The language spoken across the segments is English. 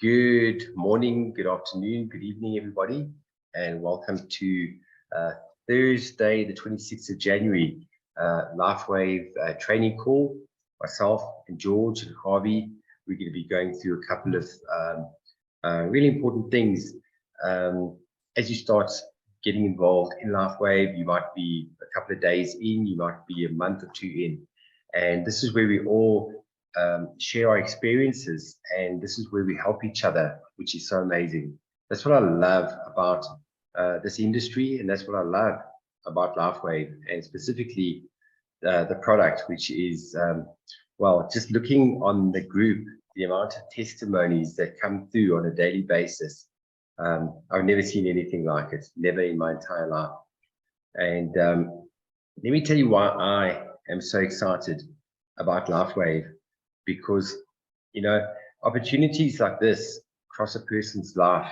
Good morning, good afternoon, good evening, everybody, and welcome to Thursday, the 26th of January, LifeWave training call. Myself and George and Javi, we're going to be going through a couple of really important things. As you start getting involved in LifeWave, you might be a couple of days in, you might be a month or two in, and this is where we all share our experiences, and this is where we help each other, which is so amazing. That's what I love about this industry, and that's what I love about LifeWave, and specifically the product, which is, well, just looking on the group, the amount of testimonies that come through on a daily basis. I've never seen anything like it, never in my entire life. And let me tell you why I am so excited about LifeWave. Because, you know, opportunities like this cross a person's life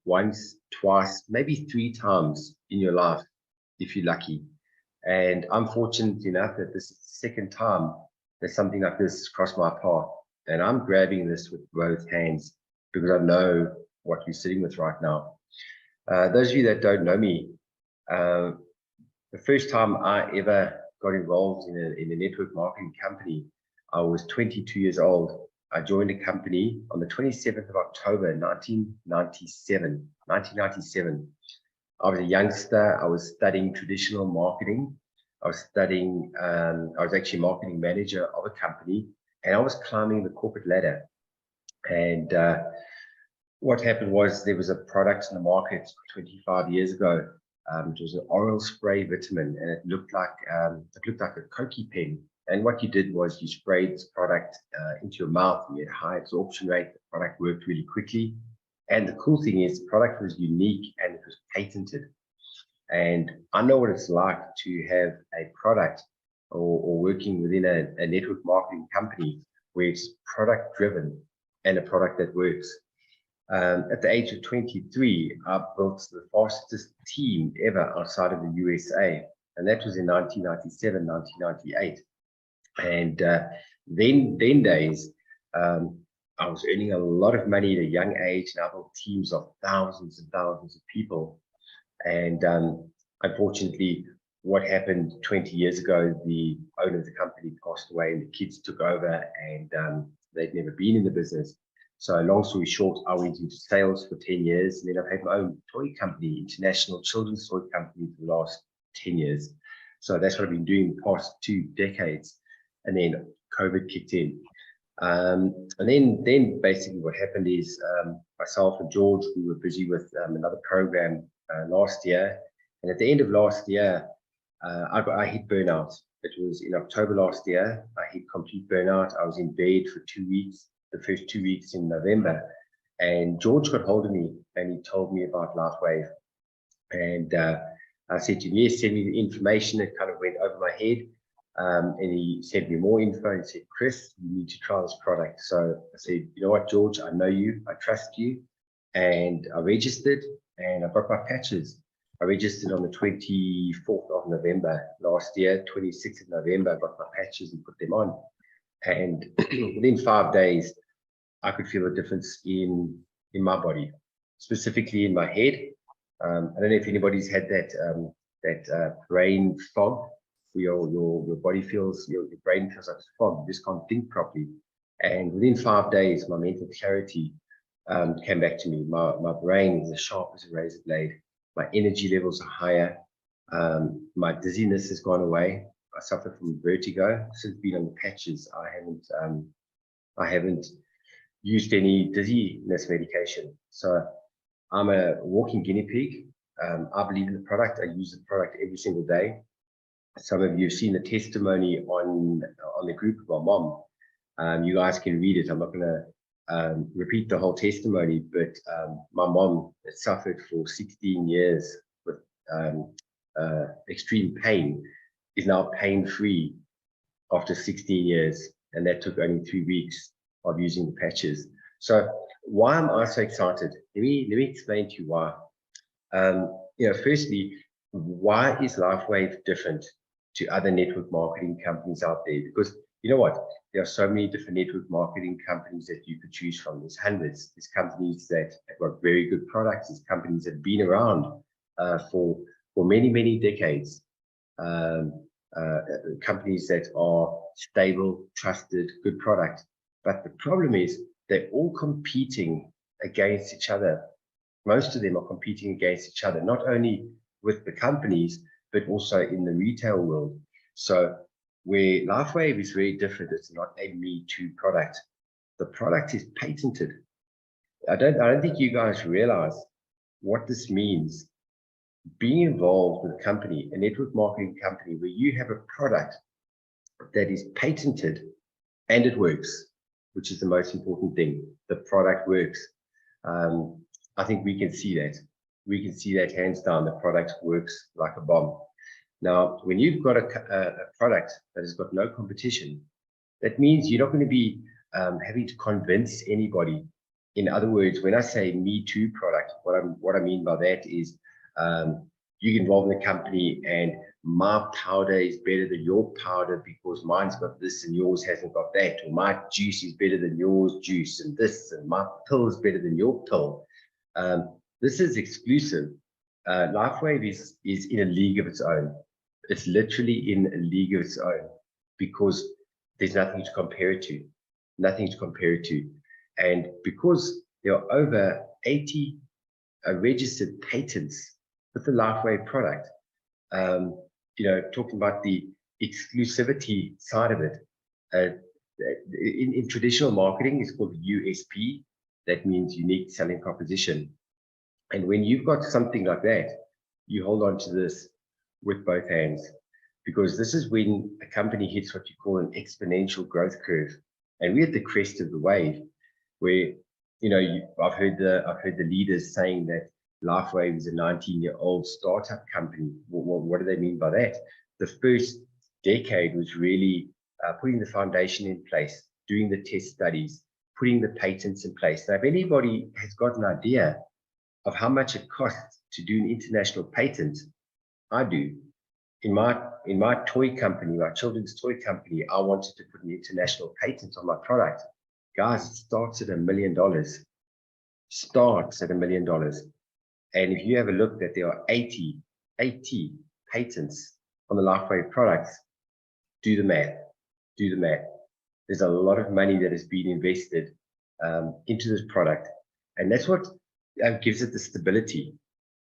once, twice, maybe 3 times in your life, if you're lucky. And I'm fortunate enough that this is the second time that something like this crossed my path. And I'm grabbing this with both hands because I know what you're sitting with right now. Those of you that don't know me, the first time I ever got involved in a network marketing company, I was 22 years old. I joined a company on the 27th of October, 1997. I was a youngster. I was studying traditional marketing. I was studying, I was actually marketing manager of a company, and I was climbing the corporate ladder. And what happened was there was a product in the market 25 years ago. It was an oral spray vitamin, and it looked like a Cokie pen. And what you did was you sprayed this product into your mouth, and you had a high absorption rate. The product worked really quickly. And the cool thing is the product was unique and it was patented. And I know what it's like to have a product or working within a network marketing company where it's product driven and a product that works. At the age of 23, I built the fastest team ever outside of the USA. And that was in 1997, 1998. And then days, I was earning a lot of money at a young age, and I built teams of thousands and thousands of people. And unfortunately, what happened 20 years ago, the owner of the company passed away, and the kids took over, and they'd never been in the business. So long story short, I went into sales for 10 years, and then I've had my own toy company, international children's toy company, for the last 10 years. So that's what I've been doing the past 2 decades. And then COVID kicked in. And then basically what happened is myself and George, we were busy with another program last year. And at the end of last year, I hit burnout. It was in October last year. I hit complete burnout. I was in bed for 2 weeks, the first 2 weeks in November. And George got hold of me and he told me about LifeWave. And I said to him, yes, send me the information. It kind of went over my head. And he sent me more info and said, Chris, you need to try this product. So I said, you know what, George, I know you, I trust you. And I registered and I got my patches. I registered on the 24th of November last year, 26th of November, I got my patches and put them on. And within 5 days, I could feel a difference in my body, specifically in my head. I don't know if anybody's had that brain fog. Your body feels, your brain feels like fog. You just can't think properly. And within 5 days, my mental clarity came back to me. My brain is as sharp as a razor blade. My energy levels are higher. My dizziness has gone away. I suffer from vertigo. Since being on the patches, I haven't used any dizziness medication. So I'm a walking guinea pig. I believe in the product. I use the product every single day. Some of you have seen the testimony on the group of my mom. You guys can read it. I'm not going to repeat the whole testimony, but my mom has suffered for 16 years with extreme pain, is now pain-free after 16 years, and that took only 3 weeks of using the patches. So why am I so excited? Let me explain to you why. Firstly, why is LifeWave different to other network marketing companies out there? Because you know what? there are so many different network marketing companies that you could choose from. There's hundreds. There's companies that have got very good products. There's companies that have been around for many, many decades. Companies that are stable, trusted, good product. But the problem is they're all competing against each other. Most of them are competing against each other, not only with the companies, but also in the retail world. So where LifeWave is very different, it's not a Me Too product. The product is patented. I don't think you guys realize what this means. Being involved with a company, a network marketing company, where you have a product that is patented and it works, which is the most important thing. The product works. I think we can see that. We can see that hands down. The product works like a bomb. Now, when you've got a product that has got no competition, that means you're not going to be having to convince anybody. In other words, when I say Me Too product, what I mean by that is you get involved in a company and my powder is better than your powder because mine's got this and yours hasn't got that, or my juice is better than yours juice and this, and my pill is better than your pill. This is exclusive. LifeWave is in a league of its own. It's literally in a league of its own because there's nothing to compare it to, nothing to compare it to. And because there are over 80 registered patents with the LifeWave product, talking about the exclusivity side of it, in traditional marketing, it's called USP. That means unique selling proposition. And when you've got something like that, you hold on to this with both hands, because this is when a company hits what you call an exponential growth curve. And we're at the crest of the wave where, I've heard the leaders saying that LifeWave is a 19-year-old startup company. What do they mean by that? The first decade was really putting the foundation in place, doing the test studies, putting the patents in place. Now, if anybody has got an idea of how much it costs to do an international patent, I do. In my toy company, my children's toy company, I wanted to put an international patent on my product. Guys, it starts at $1 million. Starts at $1 million. And if you have a look that there are 80 patents on the LifeWave products, do the math. Do the math. There's a lot of money that has been invested into this product. And that's what gives it the stability.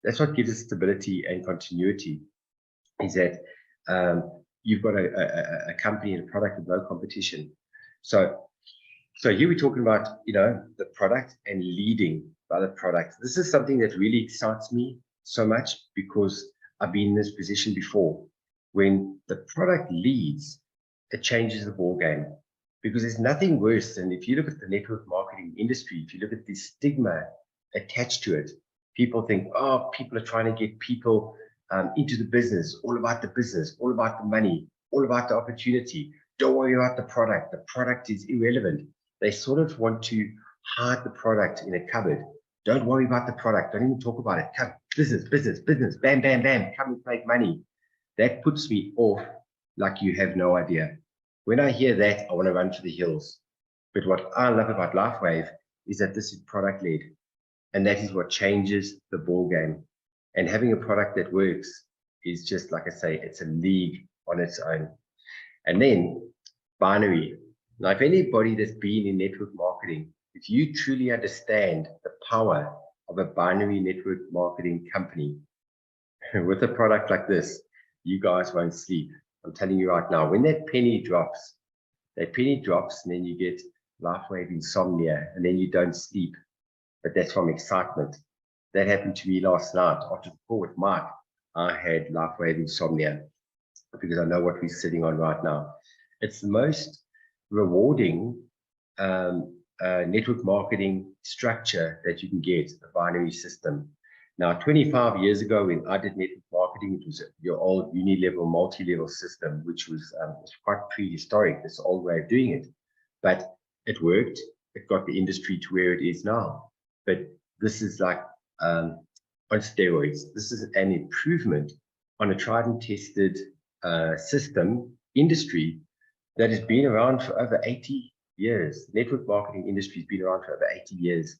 That's what gives it stability and continuity, is that you've got a company and a product with no competition. So here we're talking about, the product and leading by the product. This is something that really excites me so much because I've been in this position before. When the product leads, it changes the ball game, because there's nothing worse than, if you look at the network marketing industry, if you look at the stigma attached to it, people think, oh, people are trying to get people into the business, all about the business, all about the money, all about the opportunity. Don't worry about the product. The product is irrelevant. They sort of want to hide the product in a cupboard. Don't worry about the product. Don't even talk about it. Come, business, business, business, bam, bam, bam. Come and make money. That puts me off like you have no idea. When I hear that, I want to run for the hills. But what I love about LifeWave is that this is product-led. And that is what changes the ball game. And having a product that works is just, like I say, it's a league on its own. And then binary. Now, if anybody that's been in network marketing, if you truly understand the power of a binary network marketing company with a product like this, you guys won't sleep. I'm telling you right now, when that penny drops, and then you get LifeWave insomnia, and then you don't sleep. But that's from excitement. That happened to me last night after the call with Mike. I had LifeWave insomnia because I know what we're sitting on right now. It's the most rewarding network marketing structure that you can get, a binary system. Now, 25 years ago, when I did network marketing, it was your old uni-level, multi-level system, which was quite prehistoric, this old way of doing it. But it worked. It got the industry to where it is now. But this is like on steroids. This is an improvement on a tried and tested system, industry, that has been around for over 80 years. The network marketing industry has been around for over 80 years.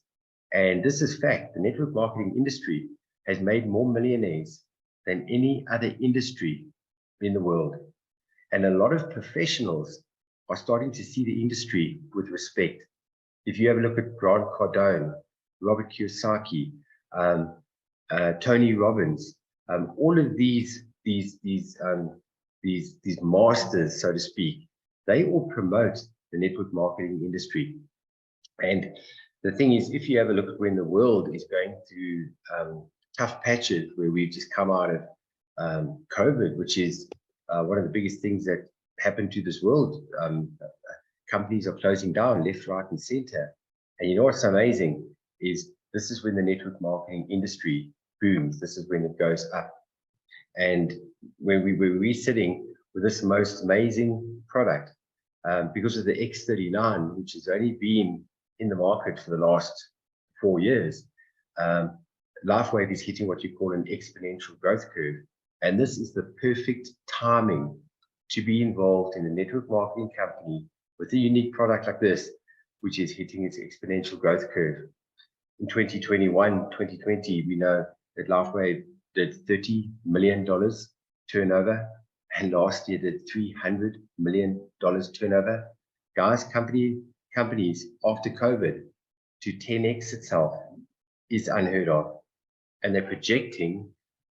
And this is fact. The network marketing industry has made more millionaires than any other industry in the world. And a lot of professionals are starting to see the industry with respect. If you have a look at Grant Cardone, Robert Kiyosaki, Tony Robbins, all of these masters, so to speak, they all promote the network marketing industry. And the thing is, if you have a look at when the world is going through tough patches, where we've just come out of COVID, which is one of the biggest things that happened to this world. Companies are closing down left, right, and center. And you know what's amazing is this is when the network marketing industry booms. This is when it goes up. And when we're sitting with this most amazing product, because of the X39, which has only been in the market for the last 4 years, LifeWave is hitting what you call an exponential growth curve. And this is the perfect timing to be involved in a network marketing company with a unique product like this, which is hitting its exponential growth curve. In 2021, 2020, we know that LifeWave did $30 million turnover, and last year did $300 million turnover. Guys, companies after COVID to 10x itself is unheard of. And they're projecting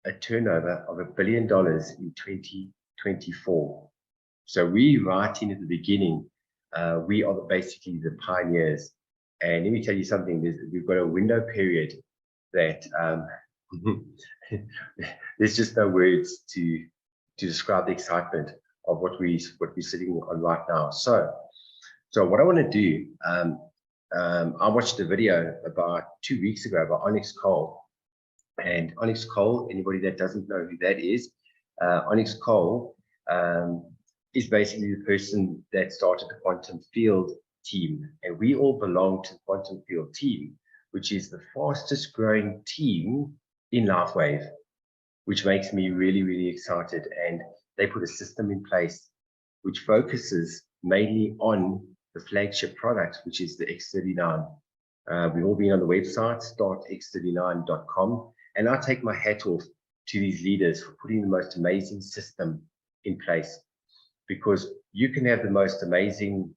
a turnover of $1 billion in 2024. So we right in at the beginning, we are basically the pioneers. And let me tell you something, we've got a window period that there's just no words to describe the excitement of what we're sitting on right now. So what I want to do, I watched a video about 2 weeks ago about Onyx Cole. And Onyx Cole, anybody that doesn't know who that is, Onyx Cole is basically the person that started the Quantum Field team. And we all belong to the Quantum Field team, which is the fastest growing team in LifeWave, which makes me really, really excited. And they put a system in place which focuses mainly on the flagship product, which is the X39. We've all been on the website, startx39.com. And I take my hat off to these leaders for putting the most amazing system in place, because you can have the most amazing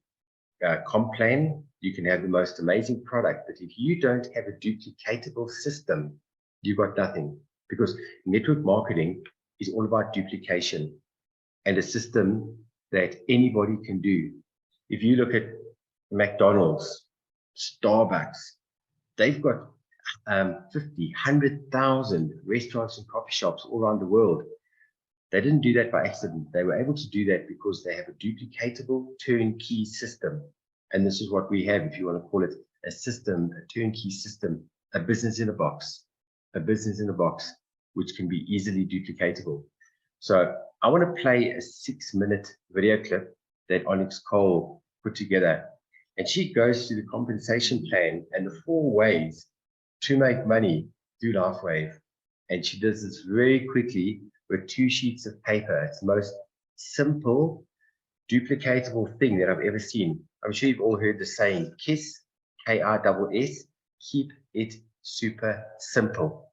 comp plan, you can have the most amazing product, but if you don't have a duplicatable system, you've got nothing. Because network marketing is all about duplication and a system that anybody can do. If you look at McDonald's, Starbucks, they've got 50, 100,000 restaurants and coffee shops all around the world. They didn't do that by accident. They were able to do that because they have a duplicatable turnkey system. And this is what we have, if you want to call it a system, a turnkey system, a business in a box, which can be easily duplicatable. So I want to play a 6-minute video clip that Onyx Cole put together. And she goes through the compensation plan and the 4 ways to make money through LifeWave. And she does this very quickly with 2 sheets of paper. It's the most simple, duplicatable thing that I've ever seen. I'm sure you've all heard the saying, KISS, K-I-S-S, keep it super simple.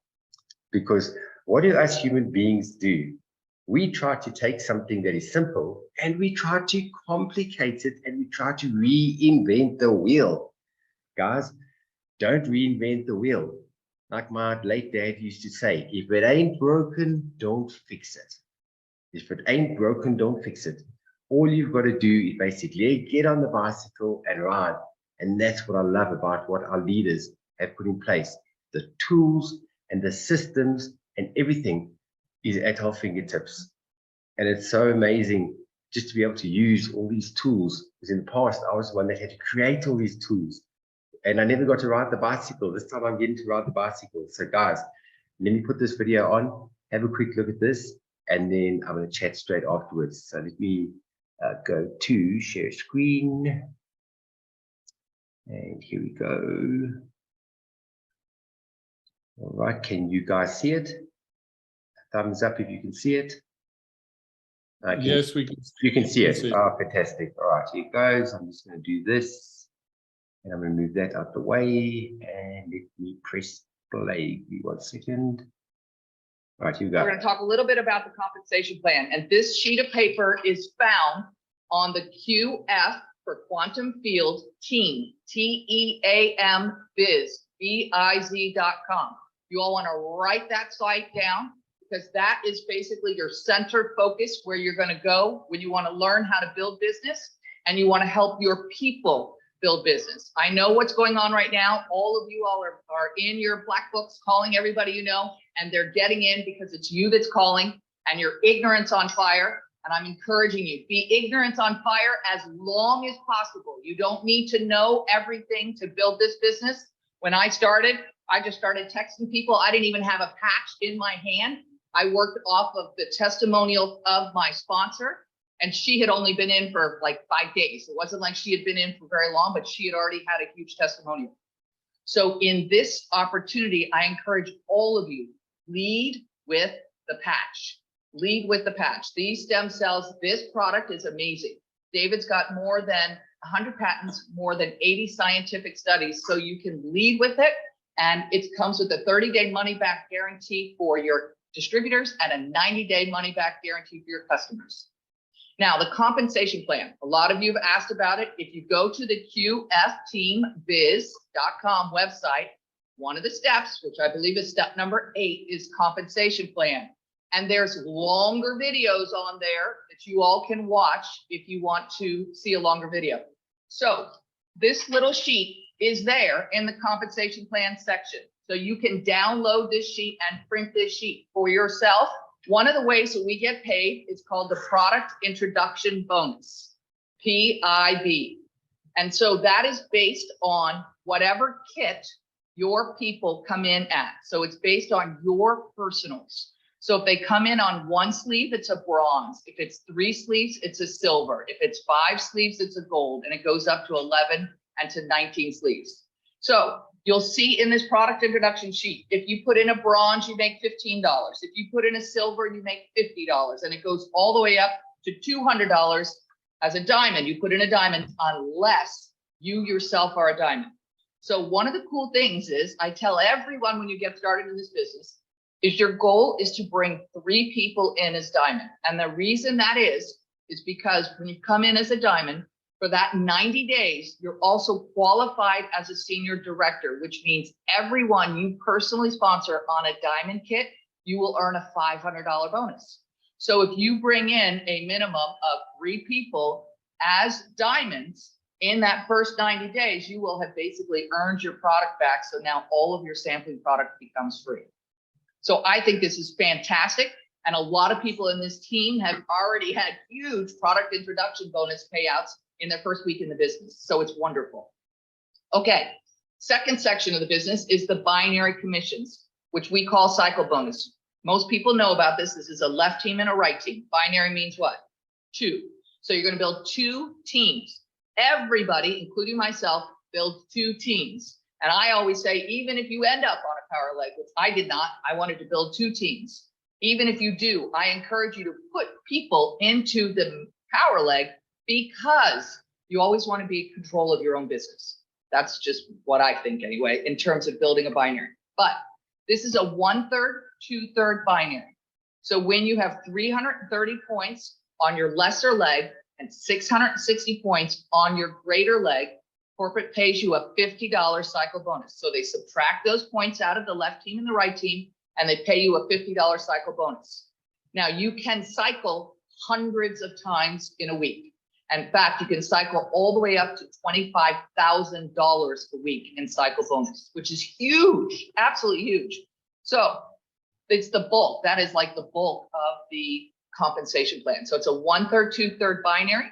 Because what do us human beings do? We try to take something that is simple and we try to complicate it and we try to reinvent the wheel. Guys, don't reinvent the wheel. Like my late dad used to say, if it ain't broken, don't fix it. If it ain't broken, don't fix it. All you've got to do is basically get on the bicycle and ride. And that's what I love about what our leaders have put in place. The tools and the systems and everything is at our fingertips. And it's so amazing just to be able to use all these tools. Because in the past, I was the one that had to create all these tools. And I never got to ride the bicycle. This time I'm getting to ride the bicycle. So guys, let me put this video on, have a quick look at this, and then I'm going to chat straight afterwards. So let me go to share screen. And here we go. All right, can you guys see it? Thumbs up if you can see it. Yes, we can. You can see it. Oh, fantastic. All right, here it goes. I'm just going to do this. And I'm going to move that out the way. And let me press play. Give me 1 second. All right, here we go. We're going to talk a little bit about the compensation plan. And this sheet of paper is found on the QF for Quantum Field Team, TEAM Biz, BIZ.com. You all want to write that site down because that is basically your center focus where you're going to go when you want to learn how to build business and you want to help your people build business. I know what's going on right now. All of you all are in your black books calling everybody you know, and they're getting in because it's you that's calling and your ignorance on fire. And I'm encouraging you, be ignorance on fire as long as possible. You don't need to know everything to build this business. When I started, I just started texting people. I didn't even have a patch in my hand. I worked off of the testimonial of my sponsor, and she had only been in for like 5 days. It wasn't like she had been in for very long, but she had already had a huge testimonial. So in this opportunity, I encourage all of you, lead with the patch. Lead with the patch. These stem cells, this product is amazing. David's got more than 100 patents, more than 80 scientific studies, so you can lead with it. And it comes with a 30-day money-back guarantee for your distributors and a 90-day money-back guarantee for your customers. Now, the compensation plan, a lot of you have asked about it. If you go to the qfteambiz.com website, one of the steps, which I believe is step number 8, is compensation plan. And there's longer videos on there that you all can watch if you want to see a longer video. So this little sheet is there in the compensation plan section. So you can download this sheet and print this sheet for yourself. One of the ways that we get paid is called the Product Introduction Bonus, PIB. And so that is based on whatever kit your people come in at. So it's based on your personals. So if they come in on 1 sleeve, it's a bronze. If it's 3 sleeves, it's a silver. If it's 5 sleeves, it's a gold, and it goes up to 11 and to 19 sleeves. So you'll see in this product introduction sheet, if you put in a bronze, you make $15. If you put in a silver, you make $50, and it goes all the way up to $200 as a diamond. You put in a diamond unless you yourself are a diamond. So one of the cool things is I tell everyone when you get started in this business, is your goal is to bring 3 people in as diamond. And the reason that is because when you come in as a diamond, for that 90 days, you're also qualified as a senior director, which means everyone you personally sponsor on a diamond kit, you will earn a $500 bonus. So if you bring in a minimum of 3 people as diamonds in that first 90 days, you will have basically earned your product back. So now all of your sampling product becomes free. So I think this is fantastic. And a lot of people in this team have already had huge product introduction bonus payouts in their first week in the business. So it's wonderful. Okay, second section of the business is the binary commissions, which we call cycle bonus. Most people know about this. This is a left team and a right team. Binary means what? 2. So you're going to build 2 teams. Everybody, including myself, builds 2 teams. And I always say, even if you end up on a power leg, which I did not, I wanted to build 2 teams. Even if you do, I encourage you to put people into the power leg because you always want to be in control of your own business. That's just what I think anyway, in terms of building a binary. But this is a 1/3, 2/3 binary. So when you have 330 points on your lesser leg and 660 points on your greater leg, corporate pays you a $50 cycle bonus. So they subtract those points out of the left team and the right team, and they pay you a $50 cycle bonus. Now you can cycle hundreds of times in a week. In fact, you can cycle all the way up to $25,000 a week in cycle bonus, which is huge, absolutely huge. So it's the bulk. That is like the bulk of the compensation plan. So it's a 1/3, 2/3 binary.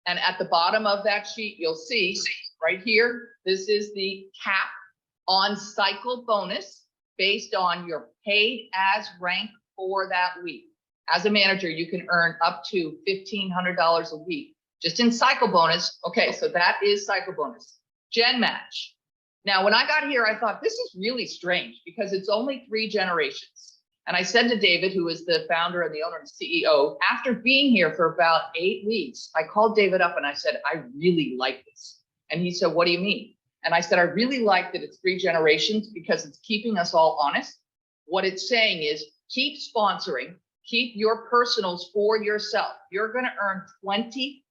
And at the bottom of that sheet, you'll see right here, this is the cap on cycle bonus based on your paid as rank for that week. As a manager, you can earn up to $1,500 a week just in cycle bonus. Okay, so that is cycle bonus. Gen match. Now, when I got here, I thought this is really strange because it's only 3 generations. And I said to David, who is the founder and the owner and CEO, after being here for about 8 weeks, I called David up and I said, I really like this. And he said, what do you mean? And I said, I really like that it's 3 generations because it's keeping us all honest. What it's saying is keep sponsoring, keep your personals for yourself. You're going to earn 25%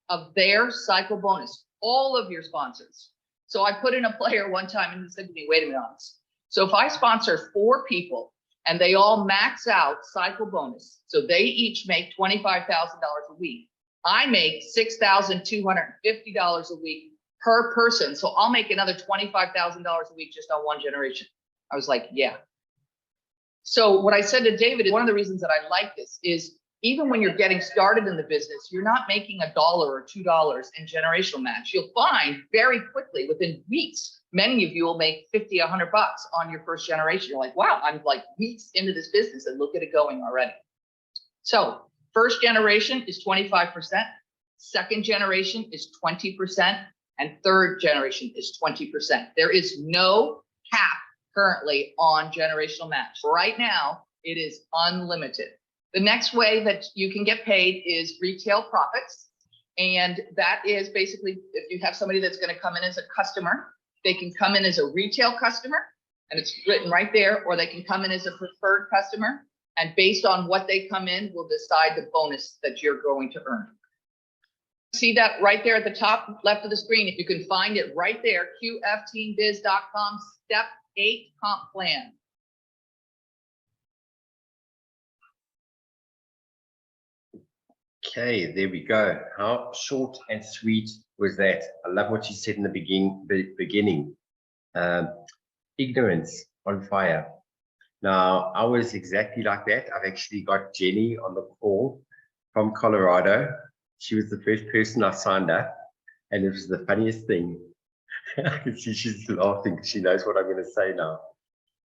of their cycle bonus, all of your sponsors. So I put in a player one time and he said to me, wait a minute, Alex. So if I sponsor 4 people and they all max out cycle bonus, so they each make $25,000 a week, I make $6,250 a week per person. So I'll make another $25,000 a week just on 1 generation. I was like, yeah. So what I said to David is one of the reasons that I like this is even when you're getting started in the business, you're not making $1 or $2 in generational match. You'll find very quickly within weeks, many of you will make 50, 100 bucks on your first generation. You're like, wow, I'm like weeks into this business and look at it going already. So first generation is 25%, second generation is 20%, and third generation is 20%. There is no cap currently on generational match. Right now, it is unlimited. The next way that you can get paid is retail profits. And that is basically if you have somebody that's going to come in as a customer, they can come in as a retail customer and it's written right there, or they can come in as a preferred customer. And based on what they come in, will decide the bonus that you're going to earn. See that right there at the top left of the screen. If you can find it right there, qfteambiz.com, step 8 comp plan. Okay, there we go. How short and sweet was that? I love what you said in the beginning. Ignorance on fire. Now, I was exactly like that. I've actually got Jenny on the call from Colorado. She was the first person I signed up, and it was the funniest thing. I can see she's laughing because she knows what I'm going to say now.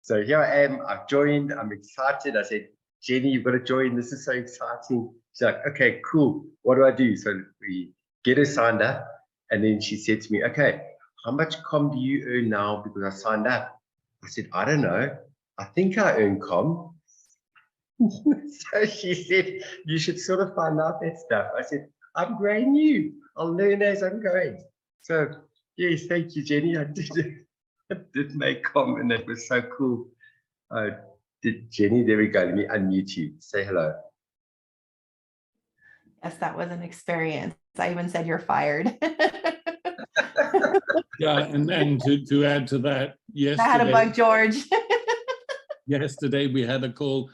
So here I am. I've joined. I'm excited. I said, Jenny, you've got to join. This is so exciting. She's like, okay, cool. What do I do? So we get her signed up. And then she said to me, okay, how much comm do you earn now because I signed up? I said, I don't know. I think I earn comm. So she said, you should sort of find out that stuff. I said, I'm brand new. I'll learn as I'm going. So yes, thank you, Jenny. I did make comm, and that was so cool. Jenny, there we go. Let me unmute you. Say hello. Yes, that was an experience. I even said you're fired. Yeah, and to add to that, yesterday, I had a bug, George. yesterday we had a call.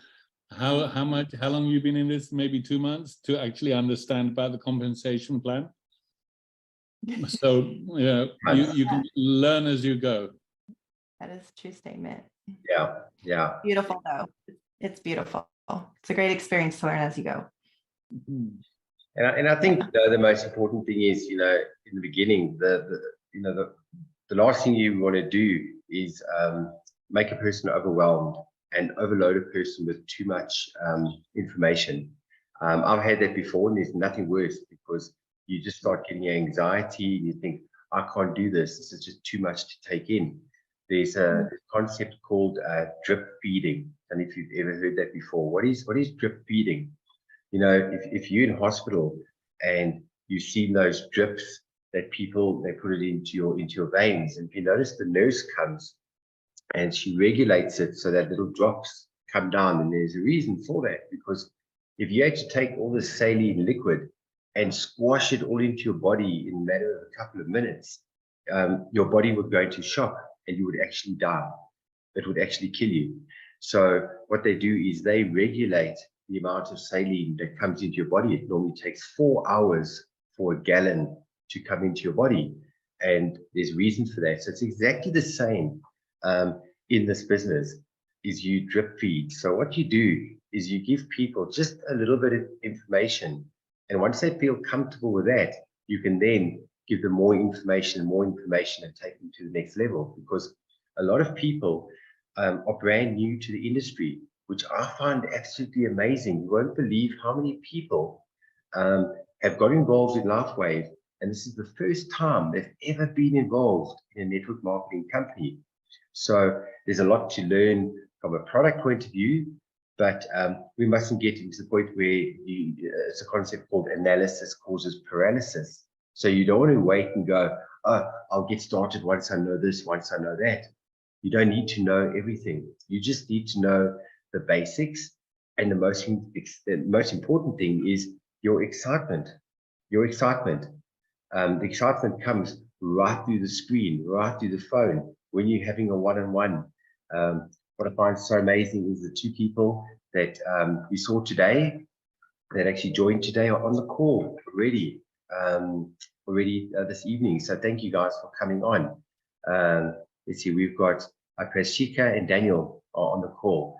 How long you been in this? Maybe 2 months to actually understand about the compensation plan. So yeah, you can learn as you go. That is a true statement. Yeah. Beautiful though. It's beautiful. It's a great experience to learn as you go. And I think the most important thing is, in the beginning, the last thing you want to do is make a person overwhelmed and overload a person with too much information. I've had that before, and there's nothing worse because you just start getting anxiety and you think, I can't do this. This is just too much to take in. There's a concept called drip feeding. And if you've ever heard that before, what is drip feeding? If you're in hospital and you've seen those drips that they put it into your veins, and if you notice the nurse comes and she regulates it so that little drops come down, and there's a reason for that, because if you had to take all this saline liquid and squash it all into your body in a matter of a couple of minutes, your body would go into shock and you would actually die. It would actually kill you. So what they do is they regulate the amount of saline that comes into your body. It normally takes 4 hours for a gallon to come into your body, and there's reasons for that. So it's exactly the same in this business. Is you drip feed. So what you do is you give people just a little bit of information, and once they feel comfortable with that, you can then give them more information and take them to the next level. Because a lot of people are brand new to the industry, which I find absolutely amazing. You won't believe how many people have got involved in LifeWave, and this is the first time they've ever been involved in a network marketing company. So there's a lot to learn from a product point of view, but we mustn't get into the point where it's a concept called analysis causes paralysis. So you don't want to wait and go, oh, I'll get started once I know this, once I know that. You don't need to know everything. You just need to know the basics. And the most important thing is your excitement. Your excitement. The excitement comes right through the screen, right through the phone, when you're having a one-on-one. What I find so amazing is the two people that we saw today, that actually joined today, are on the call already, this evening. So thank you guys for coming on. Let's see, we've got Prashika and Daniel are on the call.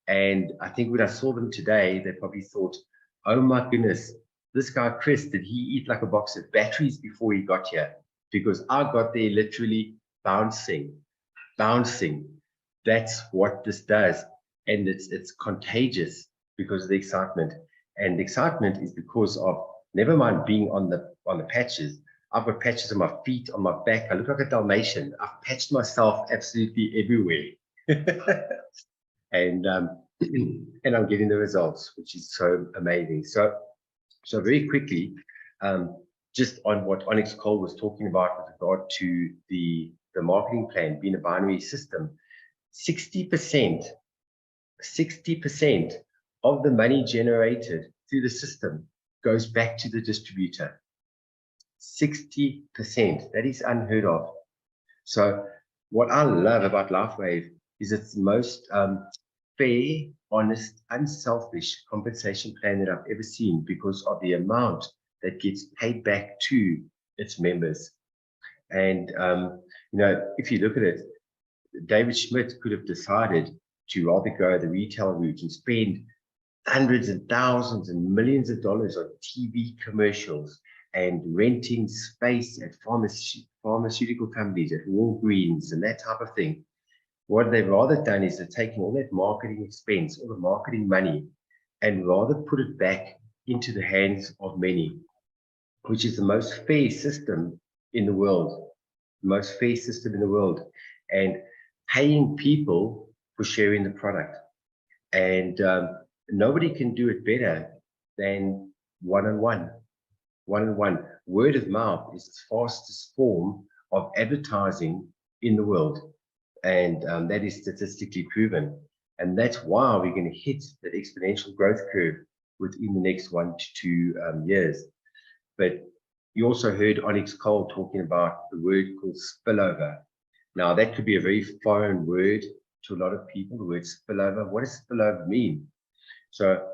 And I think when I saw them today, they probably thought, oh my goodness, this guy, Chris, did he eat like a box of batteries before he got here? Because I got there literally bouncing. That's what this does. And it's contagious because of the excitement. And the excitement is because of, never mind being on the patches. I've got patches on my feet, on my back. I look like a Dalmatian. I've patched myself absolutely everywhere. And I'm getting the results, which is so amazing. So very quickly, just on what Onyx Cole was talking about with regard to the marketing plan being a binary system, 60% of the money generated through the system goes back to the distributor. 60%, that is unheard of. So what I love about LifeWave is it's the most fair, honest, unselfish compensation plan that I've ever seen, because of the amount that gets paid back to its members. And if you look at it, David Schmidt could have decided to rather go the retail route and spend hundreds and thousands and millions of dollars on TV commercials and renting space at pharmaceutical companies, at Walgreens and that type of thing. What they've rather done is they're taking all that marketing expense, all the marketing money, and rather put it back into the hands of many, which is the most fair system in the world. The most fair system in the world. And paying people for sharing the product. And nobody can do it better than one-on-one. One-on-one. Word of mouth is the fastest form of advertising in the world. And that is statistically proven. And that's why we're going to hit that exponential growth curve within the next 1 to 2 years. But you also heard Onyx Cole talking about the word called spillover. Now, that could be a very foreign word to a lot of people, the word spillover. What does spillover mean? So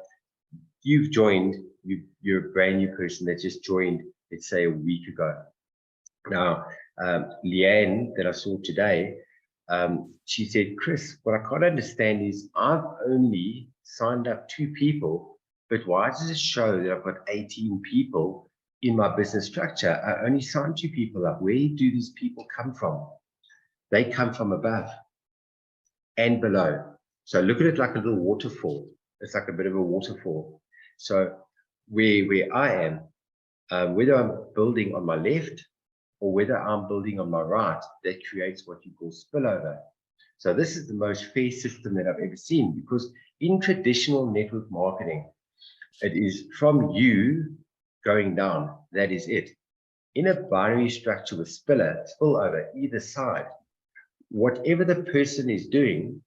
you've joined, you're a brand new person that just joined, let's say, a week ago. Now, Leanne, that I saw today, she said, Chris, what I can't understand is I've only signed up 2 people, but why does it show that I've got 18 people in my business structure? I only signed 2 people up. Where do these people come from? They come from above and below. So look at it like a little waterfall. It's like a bit of a waterfall. So where I am, whether I'm building on my left or whether I'm building on my right, that creates what you call spillover. So this is the most fair system that I've ever seen, because in traditional network marketing, it is from you going down. That is it. In a binary structure with spillover either side, whatever the person is doing,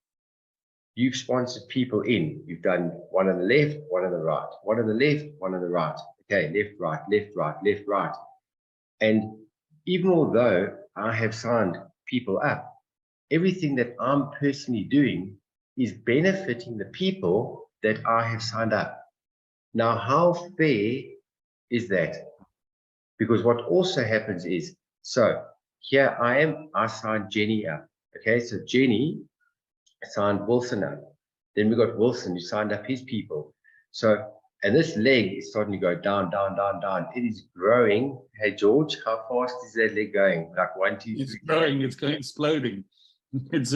you've sponsored people in. You've done one on the left, one on the right, one on the left, one on the right. Okay, left, right, left, right, left, right. And even although I have signed people up, everything that I'm personally doing is benefiting the people that I have signed up. Now, how fair is that? Because what also happens is, so here I signed Jenny up. Okay, so Jenny signed Wilson up. Then we got Wilson who signed up his people. So, and this leg is starting to go down, down, down, down. It is growing. Hey, George, how fast is that leg going? Like 1, 2, 3. It's growing. It's going exploding. It's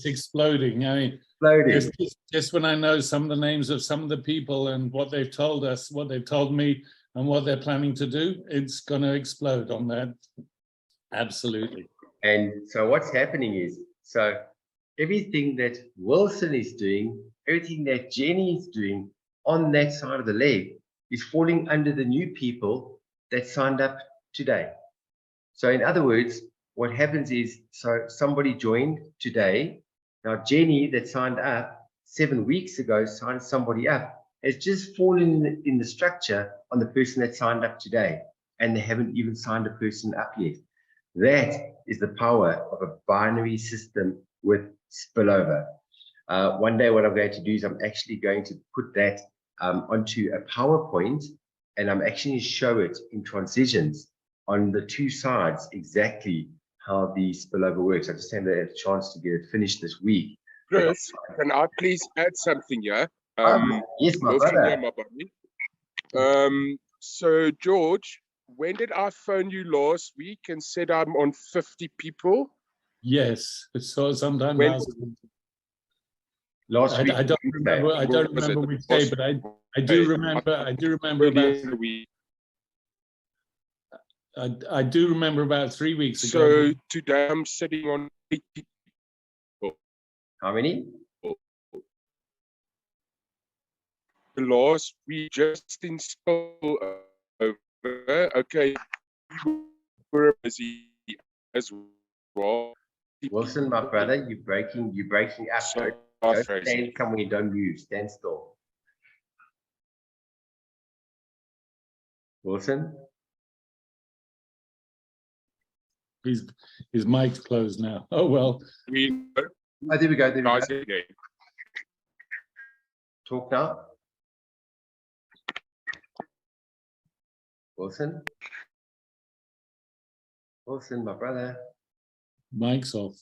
exploding. I mean, Exploding. just when I know some of the names of some of the people and what they've told us, what they've told me, and what they're planning to do, it's going to explode on that. Absolutely. And so what's happening is, so everything that Wilson is doing, everything that Jenny is doing on that side of the leg is falling under the new people that signed up today. So in other words, what happens is, so somebody joined today. Now Jenny that signed up 7 weeks ago signed somebody up. It's just fallen in the structure on the person that signed up today, and they haven't even signed a person up yet. That is the power of a binary system with spillover. One day what I'm going to do is I'm actually going to put that onto a PowerPoint, and I'm actually show it in transitions on the two sides exactly how the spillover works. I just haven't had a chance to get it finished this week. Chris, can I please add something here? Yes, my Wilson brother. here, my buddy. So George, when did I phone you last week and said I'm on 50 people? Yes, so sometime When- Last week. I don't remember. I don't Was it remember which day, but I do remember. I do remember earlier about. in the week? I do remember about 3 weeks ago. So today I'm sitting on 80 people. How many? Last week, just in spillover. Okay, you were busy as well. Wilson, my brother, you're breaking up. So, Don't stand somewhere, don't move, stand still. Wilson? His mic's closed now. Oh well. Oh, there we go. There we Guys, go. again. Talk now. Wilson? Wilson, my brother. Mic's off.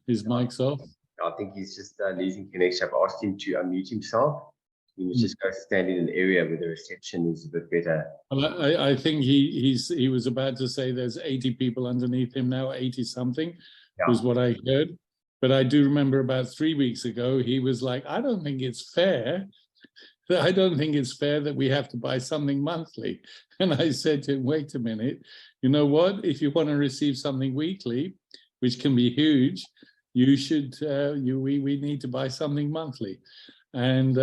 His mic's off. I think he's just losing connection. I've asked him to unmute himself. He must just go stand in an area where the reception is a bit better. Well, I think he was about to say there's 80 people underneath him now, 80 something, was what I heard. But I do remember about 3 weeks ago, he was like, I don't think it's fair. I don't think it's fair that we have to buy something monthly. And I said to him, wait a minute, you know what? If you want to receive something weekly, which can be huge, you should, we need to buy something monthly. And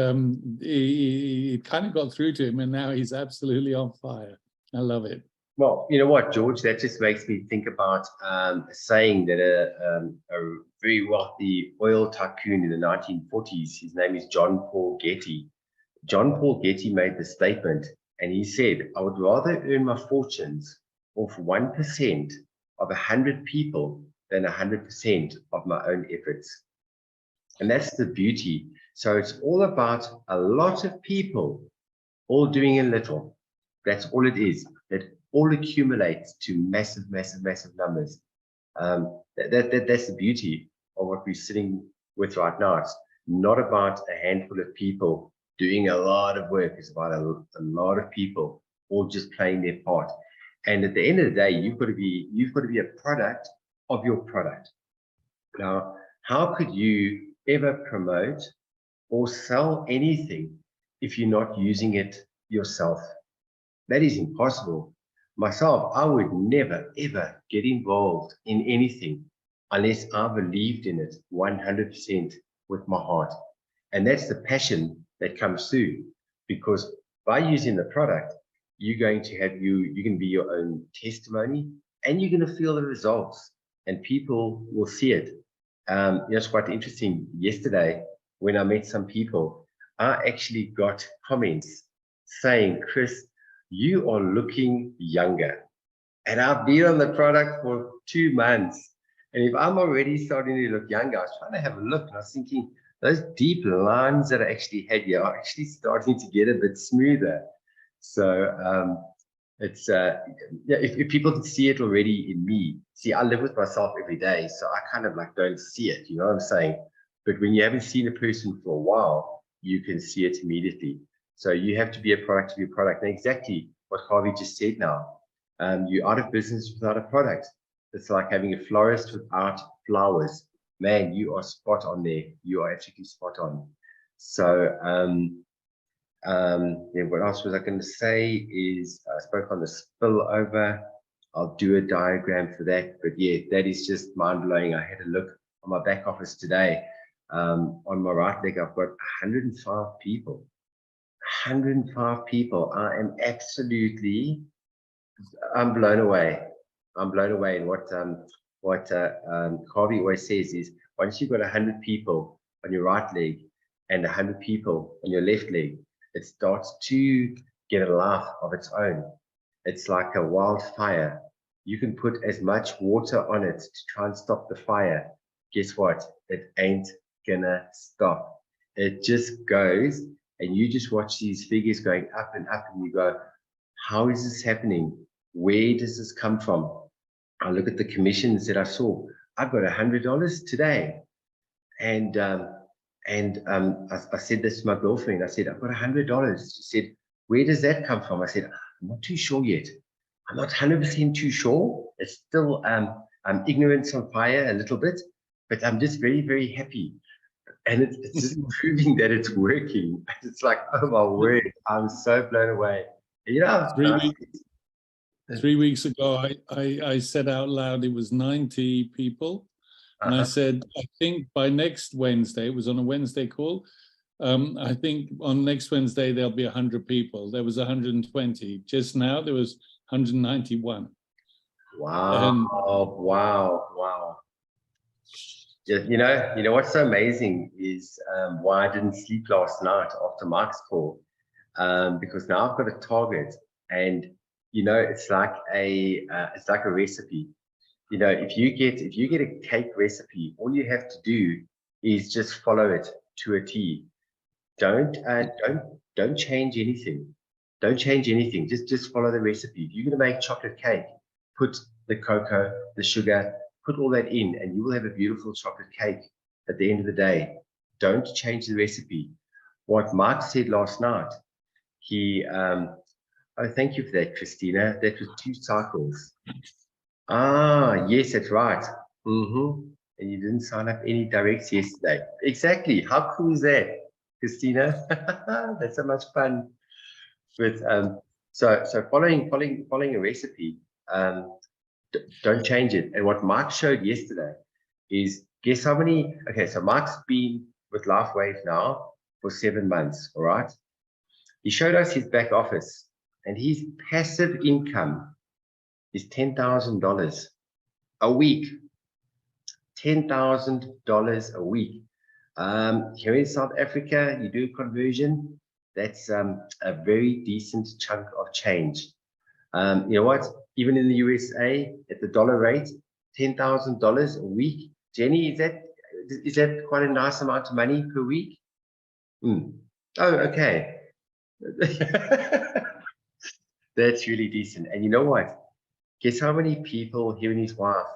it kind of got through to him, and now he's absolutely on fire. I love it. Well, you know what, George, that just makes me think about a saying that a very wealthy oil tycoon in the 1940s, his name is John Paul Getty. John Paul Getty made the statement, and he said, I would rather earn my fortunes off 1% of 100 people than 100% of my own efforts. And that's the beauty. So it's all about a lot of people all doing a little. That's all it is. That all accumulates to massive, massive, massive numbers. That's the beauty of what we're sitting with right now. It's not about a handful of people doing a lot of work. It's about a lot of people all just playing their part. And at the end of the day, you've got to be a product of your product. Now, how could you ever promote or sell anything if you're not using it yourself? That is impossible. Myself, I would never, ever get involved in anything unless I believed in it 100% with my heart. And that's the passion that comes through, because by using the product, you're going to be your own testimony, and you're going to feel the results, and people will see it. It's quite interesting. Yesterday, when I met some people, I actually got comments saying, Chris, you are looking younger. And I've been on the product for 2 months. And if I'm already starting to look younger, I was trying to have a look, and I was thinking, those deep lines that I actually had here are actually starting to get a bit smoother. So if people can see it already in me, see, I live with myself every day, so I kind of like don't see it, you know what I'm saying? But when you haven't seen a person for a while, you can see it immediately. So you have to be a product of your product. And exactly what Javi just said now, you're out of business without a product. It's like having a florist without flowers. Man, you are spot on there. You are absolutely spot on. So what else was I going to say is I spoke on the spillover. I'll do a diagram for that. But yeah, that is just mind blowing. I had a look my back office today. On my right leg, I've got 105 people. 105 people. I'm blown away. I'm blown away. And what Javi always says is, once you've got 100 people on your right leg and 100 people on your left leg, it starts to get a life of its own. It's like a wildfire. You can put as much water on it to try and stop the fire. Guess what? It ain't gonna stop. It just goes, and you just watch these figures going up and up, and you go, how is this happening? Where does this come from? I look at the commissions that I saw. I've got $100 today. And I said this to my girlfriend. I said, I've got $100. She said, where does that come from? I said, I'm not too sure yet. I'm not 100% too sure. It's still ignorance on fire a little bit, but I'm just very, very happy. And it's just proving that it's working. It's like, oh my word, I'm so blown away. And, you know, 3 weeks ago, I said out loud it was 90 people. And I said, I think by next Wednesday, it was on a Wednesday call, I think on next Wednesday, there'll be 100 people. There was 120. Just now, there was 191. Wow, wow. You know what's so amazing is why I didn't sleep last night after Mike's call, because now I've got a target, and you know it's like a recipe. You know, if you get a cake recipe, all you have to do is just follow it to a T. Don't change anything. Don't change anything. Just follow the recipe. If you're going to make chocolate cake, put the cocoa, the sugar, put all that in, and you will have a beautiful chocolate cake at the end of the day. Don't change the recipe. What Mark said last night, he, oh, thank you for that, Christina. That was 2 cycles. Ah, yes, that's right. And you didn't sign up any directs yesterday. Exactly. How cool is that, Christina? That's so much fun. But so following a recipe, don't change it. And what Mike showed yesterday is, guess how many? Okay, so Mike's been with LifeWave now for 7 months. All right. He showed us his back office, and his passive income is $10,000 a week. $10,000 a week. Here in South Africa, you do a conversion, that's a very decent chunk of change. You know what? Even in the USA, at the dollar rate, $10,000 a week. Jenny, is that quite a nice amount of money per week? Oh, okay. That's really decent. And you know what? Guess how many people he and his wife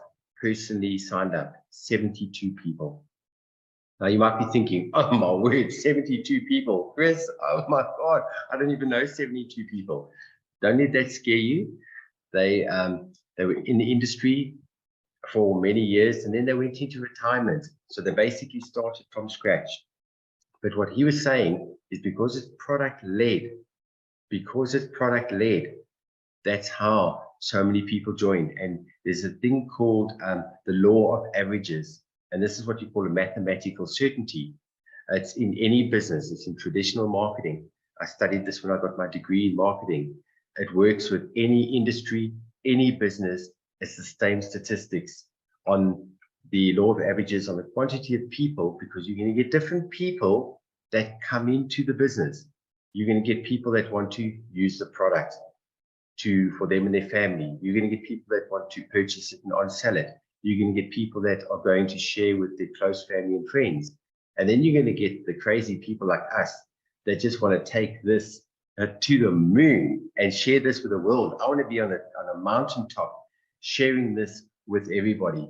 personally signed up? 72 people. Now you might be thinking, oh my word, 72 people. Chris, oh my God, I don't even know 72 people. Don't let that scare you. They were in the industry for many years, and then they went into retirement. So they basically started from scratch. But what he was saying is, because it's product led, that's how so many people join. And there's a thing called the law of averages. And this is what you call a mathematical certainty. It's in any business. It's in traditional marketing. I studied this when I got my degree in marketing. It works with any industry, any business. It's the same statistics on the law of averages on the quantity of people, because you're going to get different people that come into the business. You're going to get people that want to use the product for them and their family. You're going to get people that want to purchase it and on-sell it. You're going to get people that are going to share with their close family and friends. And then you're going to get the crazy people like us that just want to take this to the moon and share this with the world. I want to be on a mountaintop sharing this with everybody.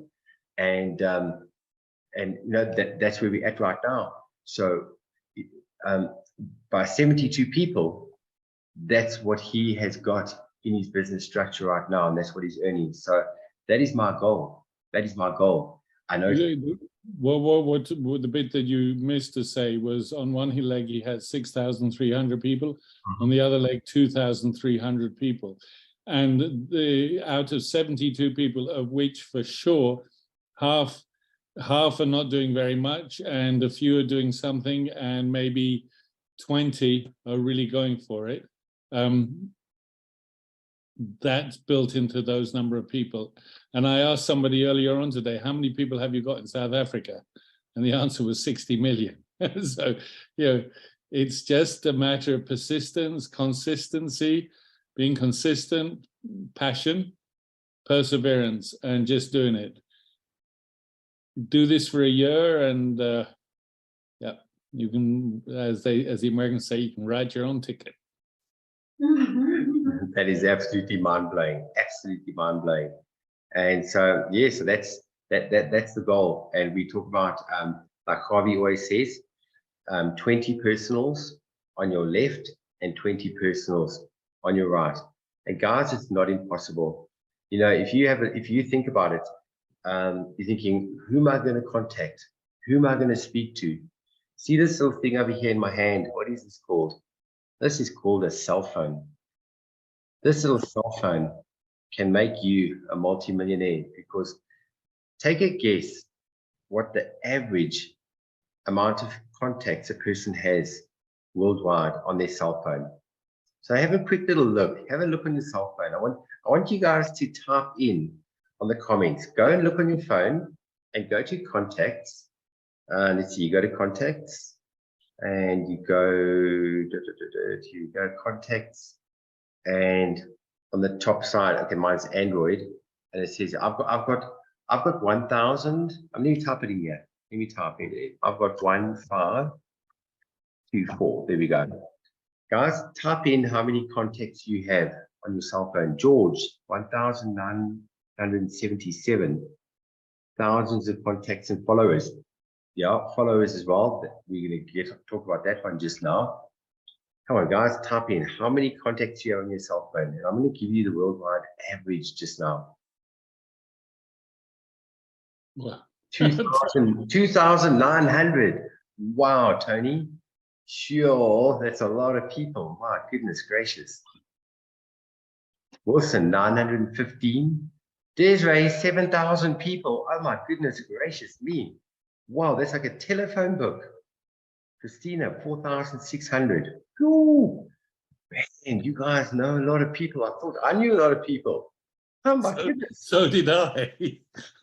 And you know, that's where we're at right now. So by 72 people, that's what he has got in his business structure right now, and that's what he's earning. So that is my goal. That is my goal. I know. What the bit that you missed to say was, on one leg he has 6,300 people, on the other leg 2,300 people, and out of 72 people, of which for sure half half are not doing very much, and a few are doing something, and maybe 20 are really going for it. That's built into those number of people. And I asked somebody earlier on today, how many people have you got in South Africa? And the answer was 60 million. So, you know, it's just a matter of persistence, consistency, being consistent, passion, perseverance, and just doing it. Do this for a year, and yeah, you can, as the Americans say, you can write your own ticket. That is absolutely mind-blowing, absolutely mind-blowing. And so, yeah, so that's the goal. And we talk about, like Javi always says, 20 personals on your left and 20 personals on your right. And guys, it's not impossible. You know, if you think about it, you're thinking, who am I going to contact? Who am I going to speak to? See this little thing over here in my hand? What is this called? This is called a cell phone. This little cell phone can make you a multimillionaire, because take a guess what the average amount of contacts a person has worldwide on their cell phone. So have a quick little look. Have a look on your cell phone. I want you guys to type in on the comments. Go and look on your phone and go to contacts. Let's see, you go to contacts and you go contacts, and on the top side, okay, mine's Android, and it says I've got 1,000. I'm going to type it in here. Let me type it. I've got 1524. There we go. Guys, type in how many contacts you have on your cell phone. George, 1,977. Thousands of contacts and followers. Yeah, followers as well. We're going to talk about that one just now. Come on, guys, type in how many contacts you have on your cell phone. And I'm going to give you the worldwide average just now. Wow. 2,900. Wow, Tony. Sure, that's a lot of people. My goodness gracious. Wilson, 915. Desiree, 7,000 people. Oh my goodness gracious me. Wow, that's like a telephone book. Christina, 4,600. Ooh, man, you guys know a lot of people. I thought I knew a lot of people. Oh my goodness. So did I.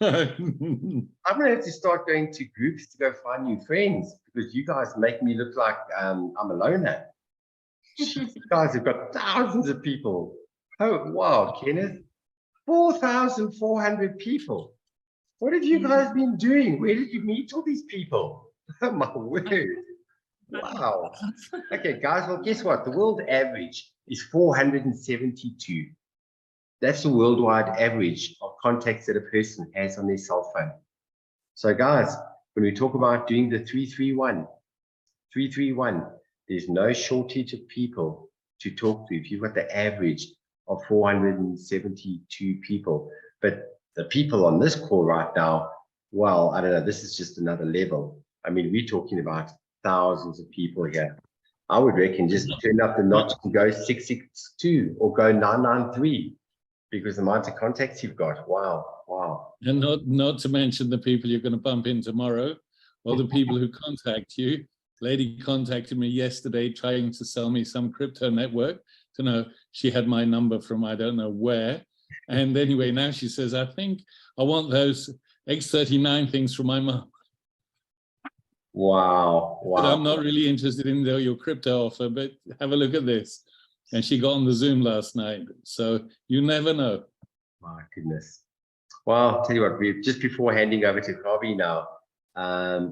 I'm gonna have to start going to groups to go find new friends, because you guys make me look like I'm a loner. You guys have got thousands of people. Oh wow, Kenneth, 4,400 people. What have you guys been doing? Where did you meet all these people? Oh my word. Wow. Okay, guys, well, guess what? The world average is 472. That's the worldwide average of contacts that a person has on their cell phone. So guys, when we talk about doing the 331, there's no shortage of people to talk to if you've got the average of 472 people. But the people on this call right now, well, I don't know, this is just another level. I mean, we're talking about thousands of people here. I would reckon just turn up the notch and go 662 or go 993. Because the amount of contacts you've got, wow, wow. And not to mention the people you're going to bump in tomorrow, or the people who contact you. Lady contacted me yesterday trying to sell me some crypto network. To know she had my number from I don't know where. And anyway, now she says, I think I want those X39 things from my mom. Wow, wow. But I'm not really interested in your crypto offer, but have a look at this. And she got on the Zoom last night. So you never know. My goodness. Well, I'll tell you what, just before handing over to Javi now,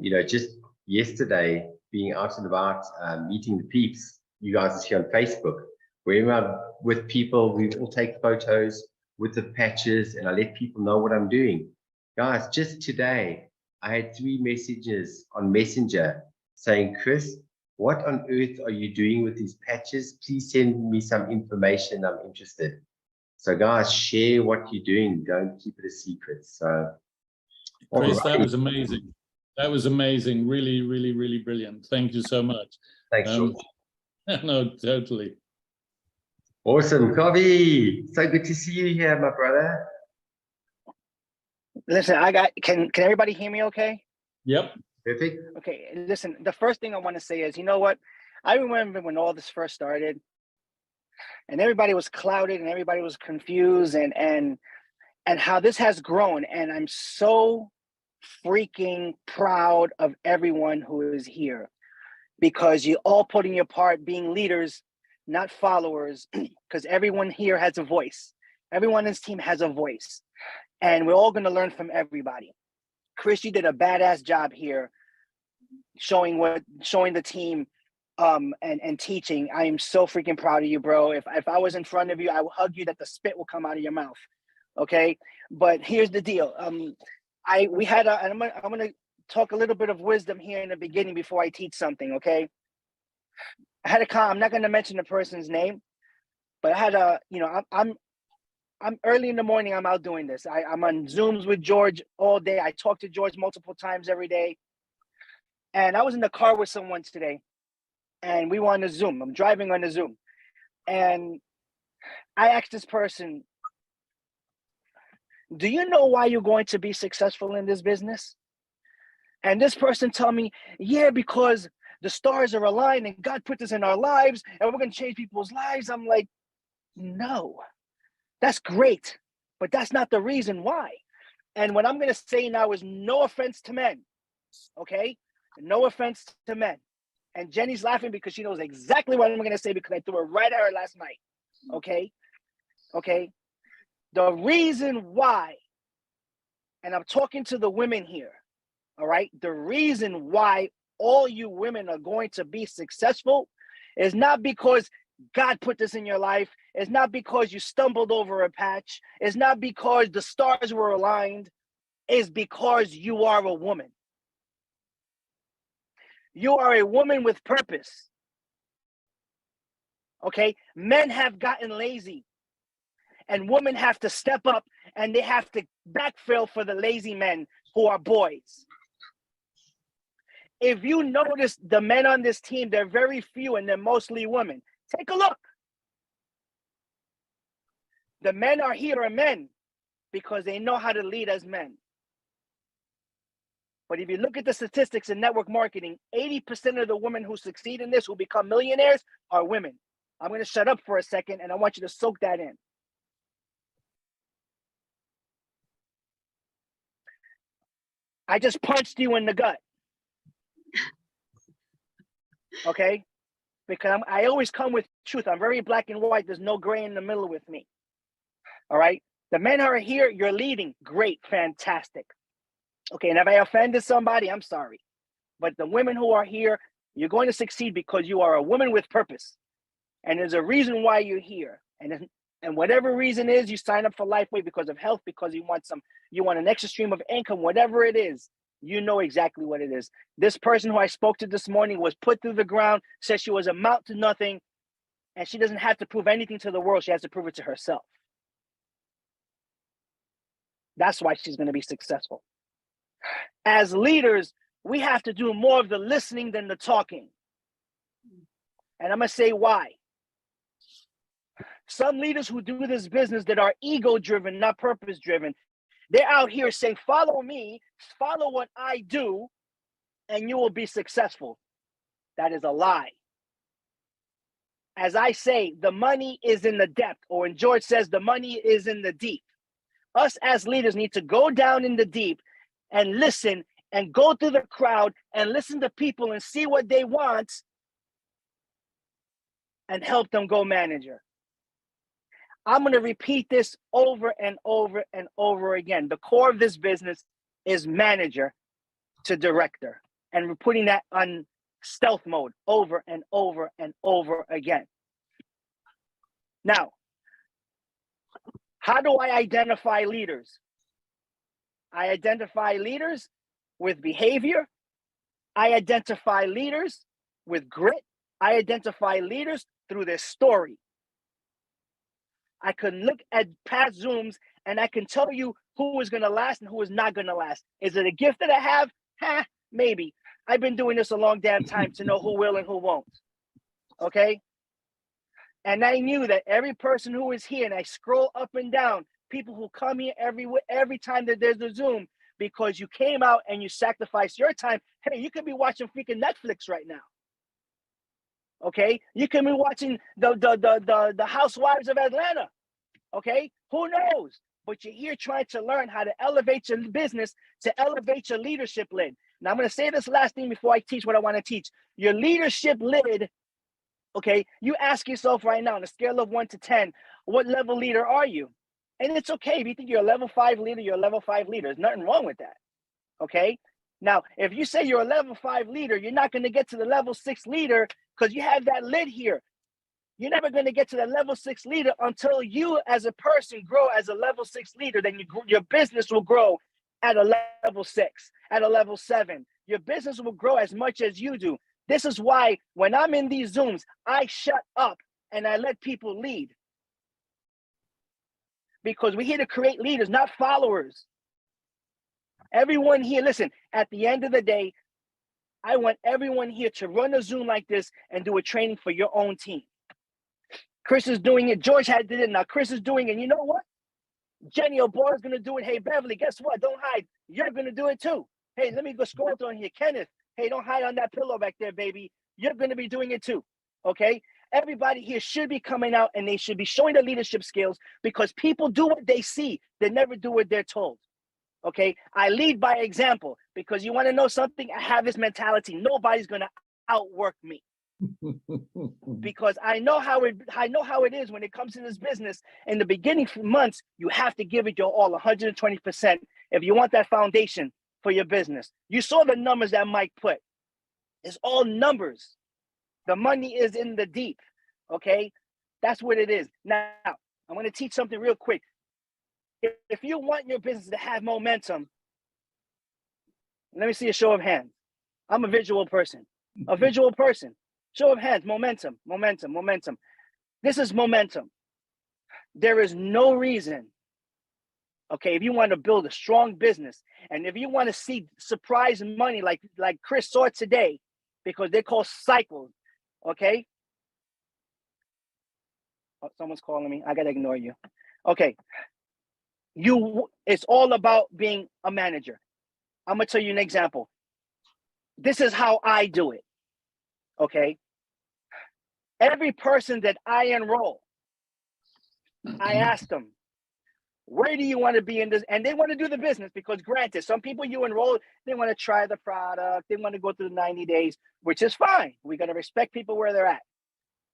you know, just yesterday being out and about, meeting the peeps, you guys are here on Facebook, wherever I'm with people, we all take photos with the patches and I let people know what I'm doing. Guys, just today, I had 3 messages on Messenger saying, Chris, what on earth are you doing with these patches? Please send me some information. I'm interested. So guys, share what you're doing. Don't keep it a secret. So Chris, that was amazing. That was amazing. Really, really, really brilliant. Thank you so much. Thanks, George. No, totally. Awesome. Javi, so good to see you here, my brother. Listen, can everybody hear me okay? Yep. Perfect. Okay, listen, the first thing I want to say is, you know what? I remember when all this first started and everybody was clouded and everybody was confused and how this has grown. And I'm so freaking proud of everyone who is here because you all putting your part being leaders, not followers, because everyone here has a voice. Everyone in this team has a voice. And we're all going to learn from everybody. Chris, you did a badass job here showing the team and teaching. I am so freaking proud of you, bro. If I was in front of you, I would hug you that the spit will come out of your mouth. Okay. But here's the deal. And I'm gonna talk a little bit of wisdom here in the beginning before I teach something. Okay. I'm not gonna mention the person's name, but I had I'm early in the morning. I'm out doing this. I'm on Zooms with George all day. I talk to George multiple times every day. And I was in the car with someone today and we were on the Zoom. I'm driving on the Zoom. And I asked this person, do you know why you're going to be successful in this business? And this person told me, yeah, because the stars are aligned and God put this in our lives and we're going to change people's lives. I'm like, no. That's great, but that's not the reason why. And what I'm going to say now is no offense to men, okay? No offense to men. And Jenny's laughing because she knows exactly what I'm going to say because I threw it right at her last night, okay? Okay? The reason why, and I'm talking to the women here, all right? The reason why all you women are going to be successful is not because God put this in your life. It's not because you stumbled over a patch. It's not because the stars were aligned. It's because you are a woman. You are a woman with purpose. Okay? Men have gotten lazy. And women have to step up and they have to backfill for the lazy men who are boys. If you notice the men on this team, they're very few and they're mostly women. Take a look. The men are here are men because they know how to lead as men. But if you look at the statistics in network marketing, 80% of the women who succeed in this, who become millionaires, are women. I'm going to shut up for a second and I want you to soak that in. I just punched you in the gut. Okay? Because I always come with truth. I'm very black and white. There's no gray in the middle with me. All right? The men who are here, you're leading. Great, fantastic. Okay, and if I offended somebody, I'm sorry. But the women who are here, you're going to succeed because you are a woman with purpose. And there's a reason why you're here. And whatever reason is, you sign up for LifeWave because of health, because you want an extra stream of income, whatever it is, you know exactly what it is. This person who I spoke to this morning was put through the ground, said she was amount to nothing, and she doesn't have to prove anything to the world. She has to prove it to herself. That's why she's going to be successful. As leaders, we have to do more of the listening than the talking. And I'm going to say why. Some leaders who do this business that are ego-driven, not purpose-driven, they're out here saying, follow me, follow what I do, and you will be successful. That is a lie. As I say, the money is in the depth, or when George says the money is in the deep. Us as leaders need to go down in the deep and listen and go through the crowd and listen to people and see what they want and help them go manager. I'm going to repeat this over and over and over again. The core of this business is manager to director. And we're putting that on stealth mode over and over and over again. Now, how do I identify leaders? I identify leaders with behavior. I identify leaders with grit. I identify leaders through their story. I can look at past Zooms and I can tell you who is going to last and who is not going to last. Is it a gift that I have? Maybe. I've been doing this a long damn time to know who will and who won't. Okay? And I knew that every person who is here, and I scroll up and down, people who come here every time that there's a Zoom because you came out and you sacrificed your time. Hey, you could be watching freaking Netflix right now. Okay, you can be watching the Housewives of Atlanta. Okay, who knows? But you're here trying to learn how to elevate your business, to elevate your leadership lid. Now, I'm going to say this last thing before I teach what I want to teach. Your leadership lid, okay, you ask yourself right now on a scale of 1 to 10, what level leader are you? And it's okay if you think you're a level 5 leader, you're a level 5 leader. There's nothing wrong with that, okay? Now, if you say you're a level 5 leader, you're not going to get to the level 6 leader because you have that lid here. You're never going to get to the level 6 leader until you as a person grow as a level 6 leader. Then your business will grow at a level 6, at a level 7. Your business will grow as much as you do. This is why when I'm in these Zooms, I shut up and I let people lead. Because we're here to create leaders, not followers. Everyone here, listen, at the end of the day, I want everyone here to run a Zoom like this and do a training for your own team. Chris is doing it. George did it. Now Chris is doing it. And you know what? Jenny O'Barr is going to do it. Hey, Beverly, guess what? Don't hide. You're going to do it too. Hey, let me go scroll down here. Kenneth, hey, don't hide on that pillow back there, baby. You're going to be doing it too. Okay? Everybody here should be coming out and they should be showing their leadership skills because people do what they see. They never do what they're told. Okay? I lead by example because you want to know something? I have this mentality. Nobody's going to outwork me. Because I know how it is when it comes to this business. In the beginning months, you have to give it your all, 120%, if you want that foundation for your business. You saw the numbers that Mike put. It's all numbers. The money is in the deep. Okay, that's what it is. Now, I'm going to teach something real quick. If you want your business to have momentum, let me see a show of hands. I'm a visual person. A visual person. Show of hands, momentum, momentum, momentum. This is momentum. There is no reason, okay, if you want to build a strong business and if you want to see surprise money like Chris saw today, because they call cycles, okay? Oh, someone's calling me. I got to ignore you. Okay. It's all about being a manager. I'm going to tell you an example. This is how I do it, okay? Every person that I enroll, I ask them, where do you want to be in this? And they want to do the business because granted, some people you enroll, they want to try the product. They want to go through the 90 days, which is fine. We got to respect people where they're at.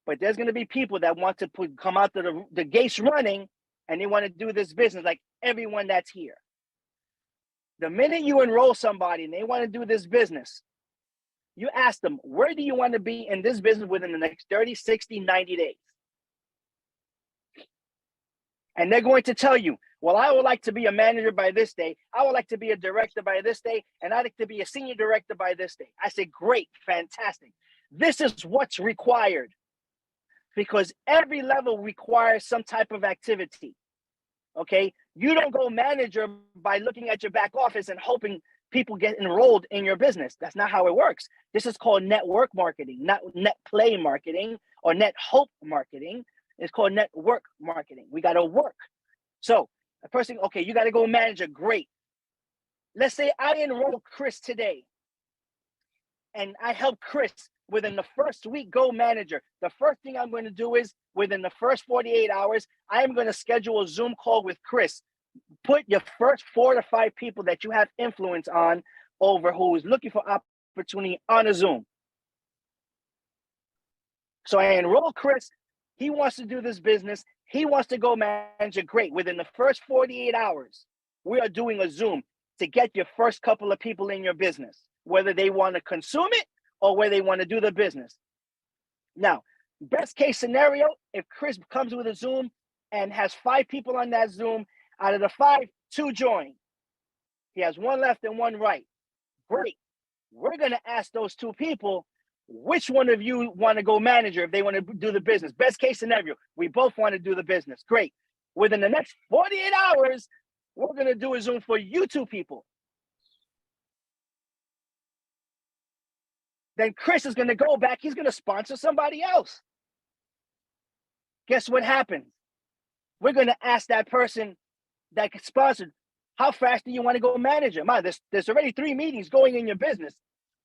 But there's going to be people that want to come out to the gates running and they want to do this business like everyone that's here. The minute you enroll somebody and they want to do this business, you ask them, where do you want to be in this business within the next 30, 60, 90 days? And they're going to tell you, well, I would like to be a manager by this day. I would like to be a director by this day. And I'd like to be a senior director by this day. I say, great, fantastic. This is what's required because every level requires some type of activity. Okay? You don't go manager by looking at your back office and hoping people get enrolled in your business. That's not how it works. This is called network marketing, not net play marketing or net hope marketing. It's called network marketing. We got to work. So a person, okay, you got to go manager. Great. Let's say I enroll Chris today and I help Chris within the first week go manager. The first thing I'm going to do is within the first 48 hours, I am going to schedule a Zoom call with Chris. Put your first 4 to 5 people that you have influence on over who is looking for opportunity on a Zoom. So I enroll Chris. He wants to do this business. He wants to go manager. Great. Within the first 48 hours, we are doing a Zoom to get your first couple of people in your business, whether they want to consume it or whether they want to do the business. Now, best case scenario, if Chris comes with a Zoom and has 5 people on that Zoom, out of the 5, 2 join. He has 1 left and 1 right. Great. We're going to ask those 2 people, which one of you want to go manager if they want to do the business? Best case scenario, we both want to do the business. Great. Within the next 48 hours, we're going to do a Zoom for you 2 people. Then Chris is going to go back. He's going to sponsor somebody else. Guess what happens? We're going to ask that person that gets sponsored, how fast do you want to go manage it? Man, there's already 3 meetings going in your business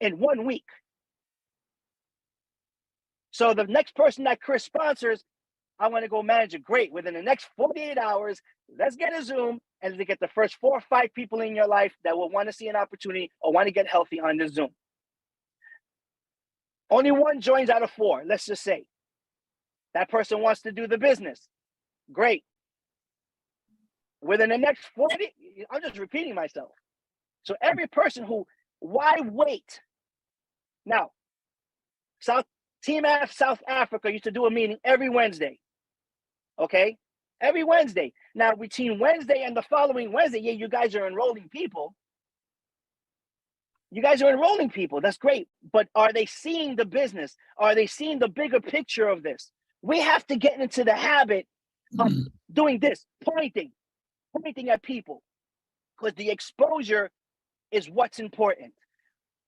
in 1 week. So the next person that Chris sponsors, I want to go manage it. Great. Within the next 48 hours, let's get a Zoom and to get the first 4 or 5 people in your life that will want to see an opportunity or want to get healthy on the Zoom. Only 1 joins out of 4, let's just say. That person wants to do the business. Great. Within the next 40, I'm just repeating myself. So every person why wait? Now, Team F South Africa used to do a meeting every Wednesday. Okay? Every Wednesday. Now, between Wednesday and the following Wednesday, yeah, you guys are enrolling people. You guys are enrolling people. That's great. But are they seeing the business? Are they seeing the bigger picture of this? We have to get into the habit of doing this, pointing at people, because the exposure is what's important.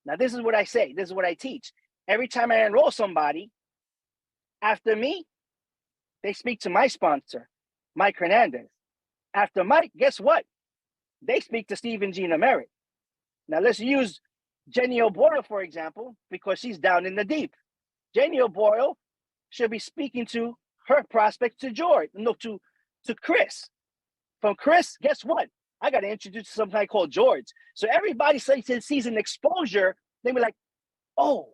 Now, this is what I say. This is what I teach. Every time I enroll somebody, after me, they speak to my sponsor, Mike Hernandez. After Mike, guess what? They speak to Steve and Gina Merritt. Now, let's use Jenny O'Boyle, for example, because she's down in the deep. Jenny O'Boyle should be speaking to her prospect to Chris. From Chris, guess what? I got to introduce to some guy called George. So everybody sees an exposure, they be like, oh.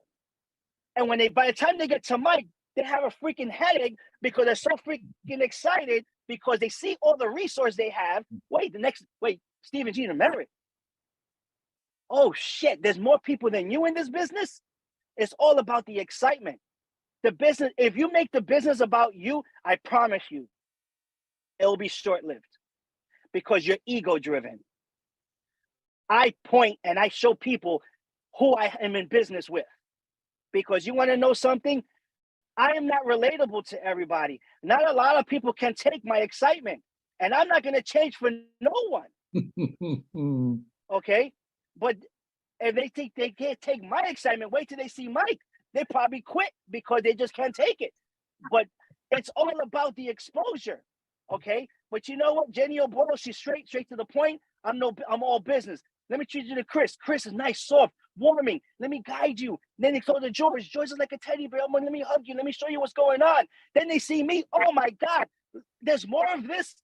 And by the time they get to Mike, they have a freaking headache because they're so freaking excited because they see all the resource they have. Wait, Steve and Gina Merritt. Oh shit, there's more people than you in this business. It's all about the excitement. The business, if you make the business about you, I promise you, it'll be short-lived because you're ego-driven. I point and I show people who I am in business with. Because you want to know something? I am not relatable to everybody. Not a lot of people can take my excitement. And I'm not going to change for no one. Okay? But if they think they can't take my excitement, wait till they see Mike. They probably quit because they just can't take it. But it's all about the exposure. Okay? But you know what? Jenny O'Boyle, she's straight to the point. I'm all business. Let me treat you to Chris. Chris is nice, soft, warming. Let me guide you. Then they go to George. George is like a teddy bear. Let me hug you. Let me show you what's going on. Then they see me. Oh my God, there's more of this.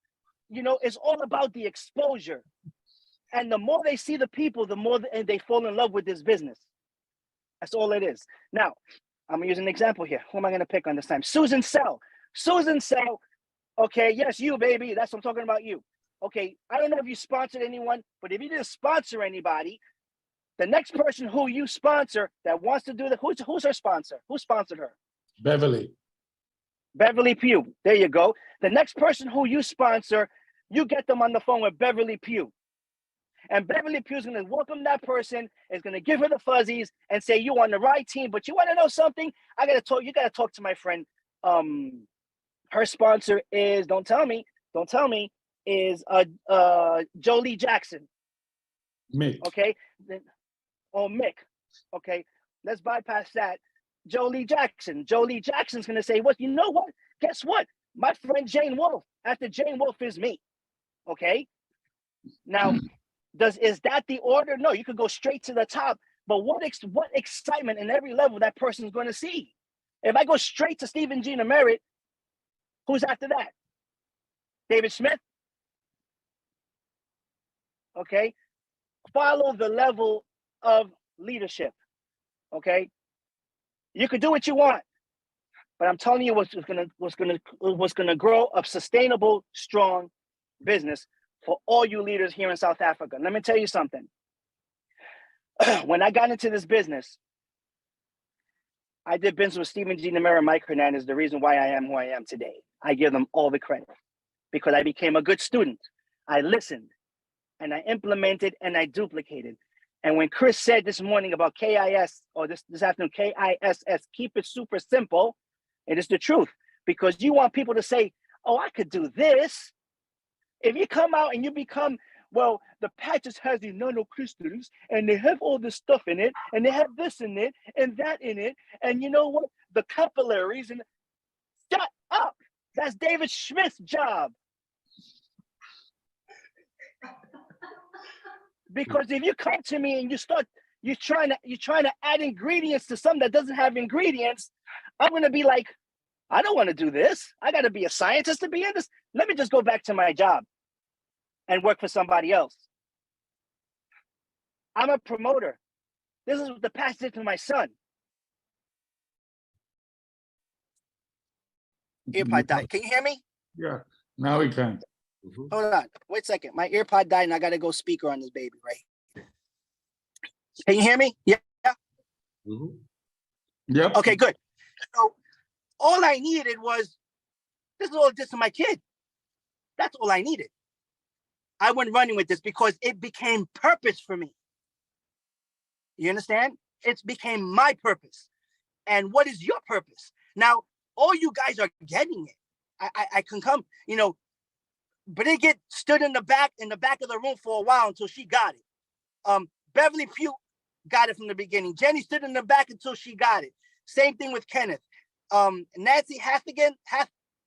You know, it's all about the exposure. And the more they see the people, the more they fall in love with this business. That's all it is. Now, I'm gonna use an example here. Who am I gonna pick on this time? Susan Sell. Susan Sell. Okay, yes, you, baby. That's what I'm talking about, you. Okay, I don't know if you sponsored anyone, but if you didn't sponsor anybody, the next person who you sponsor that wants to do that, who's her sponsor? Who sponsored her? Beverly. Beverly Pugh. There you go. The next person who you sponsor, you get them on the phone with Beverly Pugh. And Beverly Pugh is going to welcome that person, is going to give her the fuzzies and say, you on the right team. But you want to know something? You got to talk to my friend. Her sponsor is, don't tell me, is Jolie Jackson. Mick. Okay. Mick. Okay. Let's bypass that. Jolie Jackson. Jolie Jackson's gonna say, "What? You know what? Guess what? My friend Jane Wolf. After Jane Wolf is me." Okay. Now, is that the order? No, you could go straight to the top. But what excitement in every level that person's going to see? If I go straight to Steve and Gina Merritt, who's after that? David Smith. Okay. Follow the level of leadership. Okay. You could do what you want, but I'm telling you what's gonna grow a sustainable, strong business for all you leaders here in South Africa. Let me tell you something. When I got into this business, I did business with Stephen G. Nemera and Mike Hernandez, the reason why I am who I am today. I give them all the credit because I became a good student. I listened and I implemented and I duplicated. And when Chris said this morning about KIS, or this afternoon, KISS, keep it super simple, it is the truth. Because you want people to say, oh, I could do this. If you come out and you become, well, the patches has the nanocrystals and they have all this stuff in it and they have this in it and that in it. And you know what? The capillaries and shut up. That's David Schmidt's job. Because if you come to me and you're trying to add ingredients to something that doesn't have ingredients, I'm gonna be like, I don't want to do this. I got to be a scientist to be in this. Let me just go back to my job and work for somebody else. I'm a promoter. This is what the past did to my son. Earpod died. Can you hear me? Yeah, now we can. Mhm. Hold on. Wait a second. My earpod died and I got to go speaker on this baby, right? Can you hear me? Yeah. Mhm. Yep. Okay, good. So all I needed was, this is all this to my kid. That's all I needed. I went running with this because it became purpose for me. You understand? It became my purpose. And what is your purpose? Now, all you guys are getting it. I can come, Bridget stood in the back of the room for a while until she got it. Beverly Pugh got it from the beginning. Jenny stood in the back until she got it. Same thing with Kenneth. Nancy Hathigan,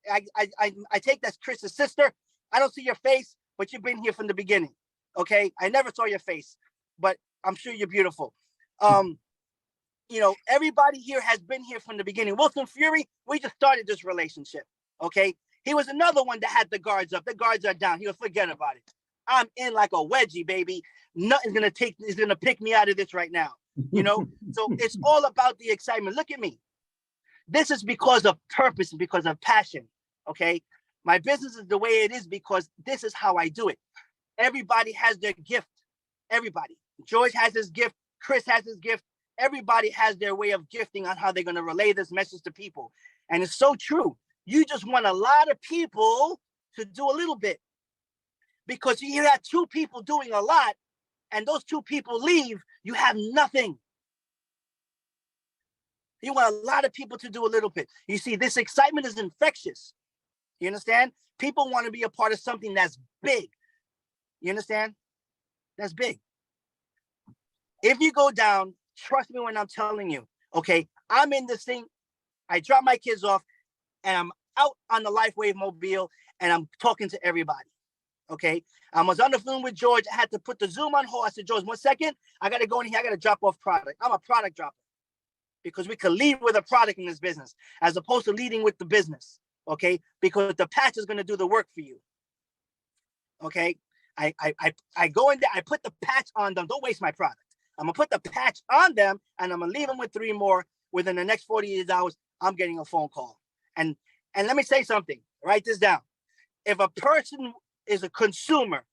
I take that's Chris's sister. I don't see your face, but you've been here from the beginning. Okay, I never saw your face, but I'm sure you're beautiful. Everybody here has been here from the beginning. Wilson Fury, we just started this relationship. Okay, he was another one that had the guards up. The guards are down. He was forget about it. I'm in like a wedgie, baby. Nothing's gonna pick me out of this right now. So it's all about the excitement. Look at me. This is because of purpose and because of passion. Okay, my business is the way it is because this is how I do it. Everybody has their gift. Everybody. George has his gift. Chris has his gift. Everybody has their way of gifting on how they're going to relay this message to people. And it's so true. You just want a lot of people to do a little bit. Because you have two people doing a lot, and those two people leave, you have nothing. You want a lot of people to do a little bit. You see, this excitement is infectious. You understand? People want to be a part of something that's big. You understand? That's big. If you go down, trust me when I'm telling you, okay, I'm in this thing. I drop my kids off and I'm out on the LifeWave mobile and I'm talking to everybody. Okay. I was on the phone with George. I had to put the Zoom on hold. I said, George, 1 second. I got to go in here. I got to drop off product. I'm a product dropper because we could lead with a product in this business as opposed to leading with the business. Okay. Because the patch is going to do the work for you. Okay. I go in there. I put the patch on them. Don't waste my product. I'm going to put the patch on them and I'm going to leave them with 3 more. Within the next 48 hours, I'm getting a phone call. And let me say something. Write this down. If a person is a consumer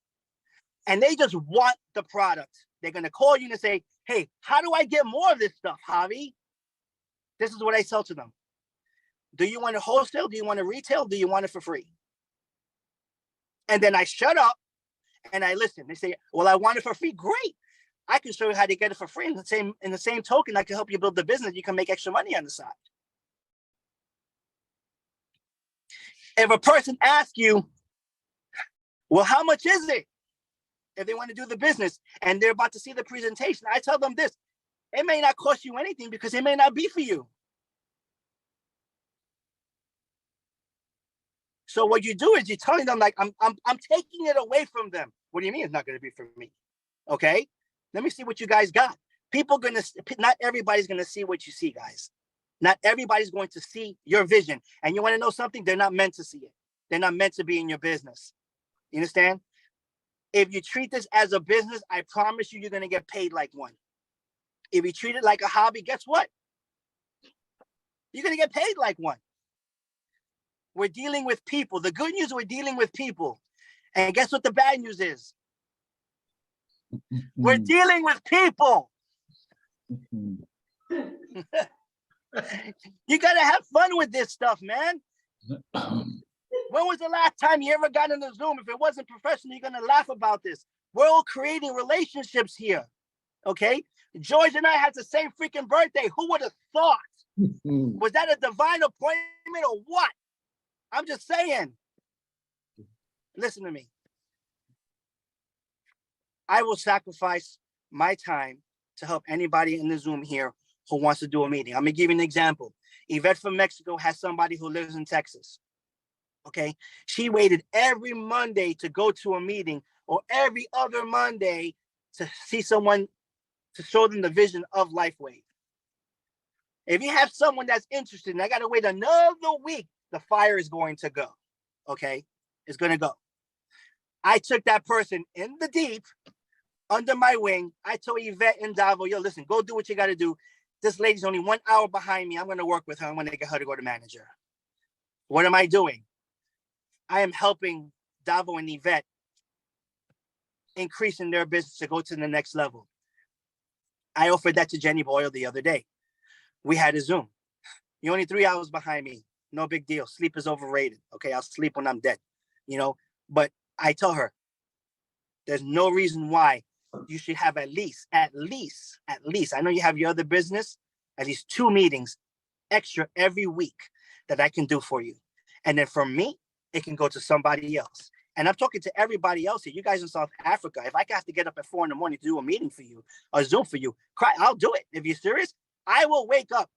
and they just want the product, they're going to call you and say, hey, how do I get more of this stuff, Javi? This is what I sell to them. Do you want it wholesale? Do you want it retail? Do you want it for free? And then I shut up and I listen. They say, well, I want it for free. Great. I can show you how to get it for free. In the same token, I can help you build the business. You can make extra money on the side. If a person asks you, well, how much is it? If they want to do the business and they're about to see the presentation, I tell them this. It may not cost you anything because it may not be for you. So what you do is you're telling them like, I'm taking it away from them. What do you mean it's not going to be for me? Okay. Let me see what you guys got. Not everybody's going to see what you see, guys. Not everybody's going to see your vision. And you want to know something? They're not meant to see it. They're not meant to be in your business. You understand? If you treat this as a business, I promise you, you're going to get paid like one. If you treat it like a hobby, guess what? You're going to get paid like one. We're dealing with people. The good news, we're dealing with people. And guess what the bad news is? We're dealing with people. You got to have fun with this stuff, man. When was the last time you ever got in the Zoom? If it wasn't professional, you're going to laugh about this. We're all creating relationships here. Okay? George and I had the same freaking birthday. Who would have thought? Was that a divine appointment or what? I'm just saying. Listen to me. I will sacrifice my time to help anybody in the Zoom here who wants to do a meeting. I'm going to give you an example. Yvette from Mexico has somebody who lives in Texas. Okay. She waited every Monday to go to a meeting or every other Monday to see someone, to show them the vision of LifeWave. If you have someone that's interested and I got to wait another week, the fire is going to go. Okay? It's going to go. I took that person in the deep, under my wing. I told Yvette and Davo, yo, listen, go do what you got to do. This lady's only 1 hour behind me. I'm going to work with her. I'm going to get her to go to manager. What am I doing? I am helping Davo and Yvette increasing their business to go to the next level. I offered that to Jenny Boyle the other day. We had a Zoom. You're only 3 hours behind me. No big deal. Sleep is overrated. Okay, I'll sleep when I'm dead. You know, but I tell her, there's no reason why you should have at least, I know you have your other business, at least 2 meetings extra every week that I can do for you. And then for me, it can go to somebody else. And I'm talking to everybody else here. You guys in South Africa, if I have to get up at 4 a.m. to do a meeting for you, a Zoom for you, I'll do it. If you're serious, I will wake up,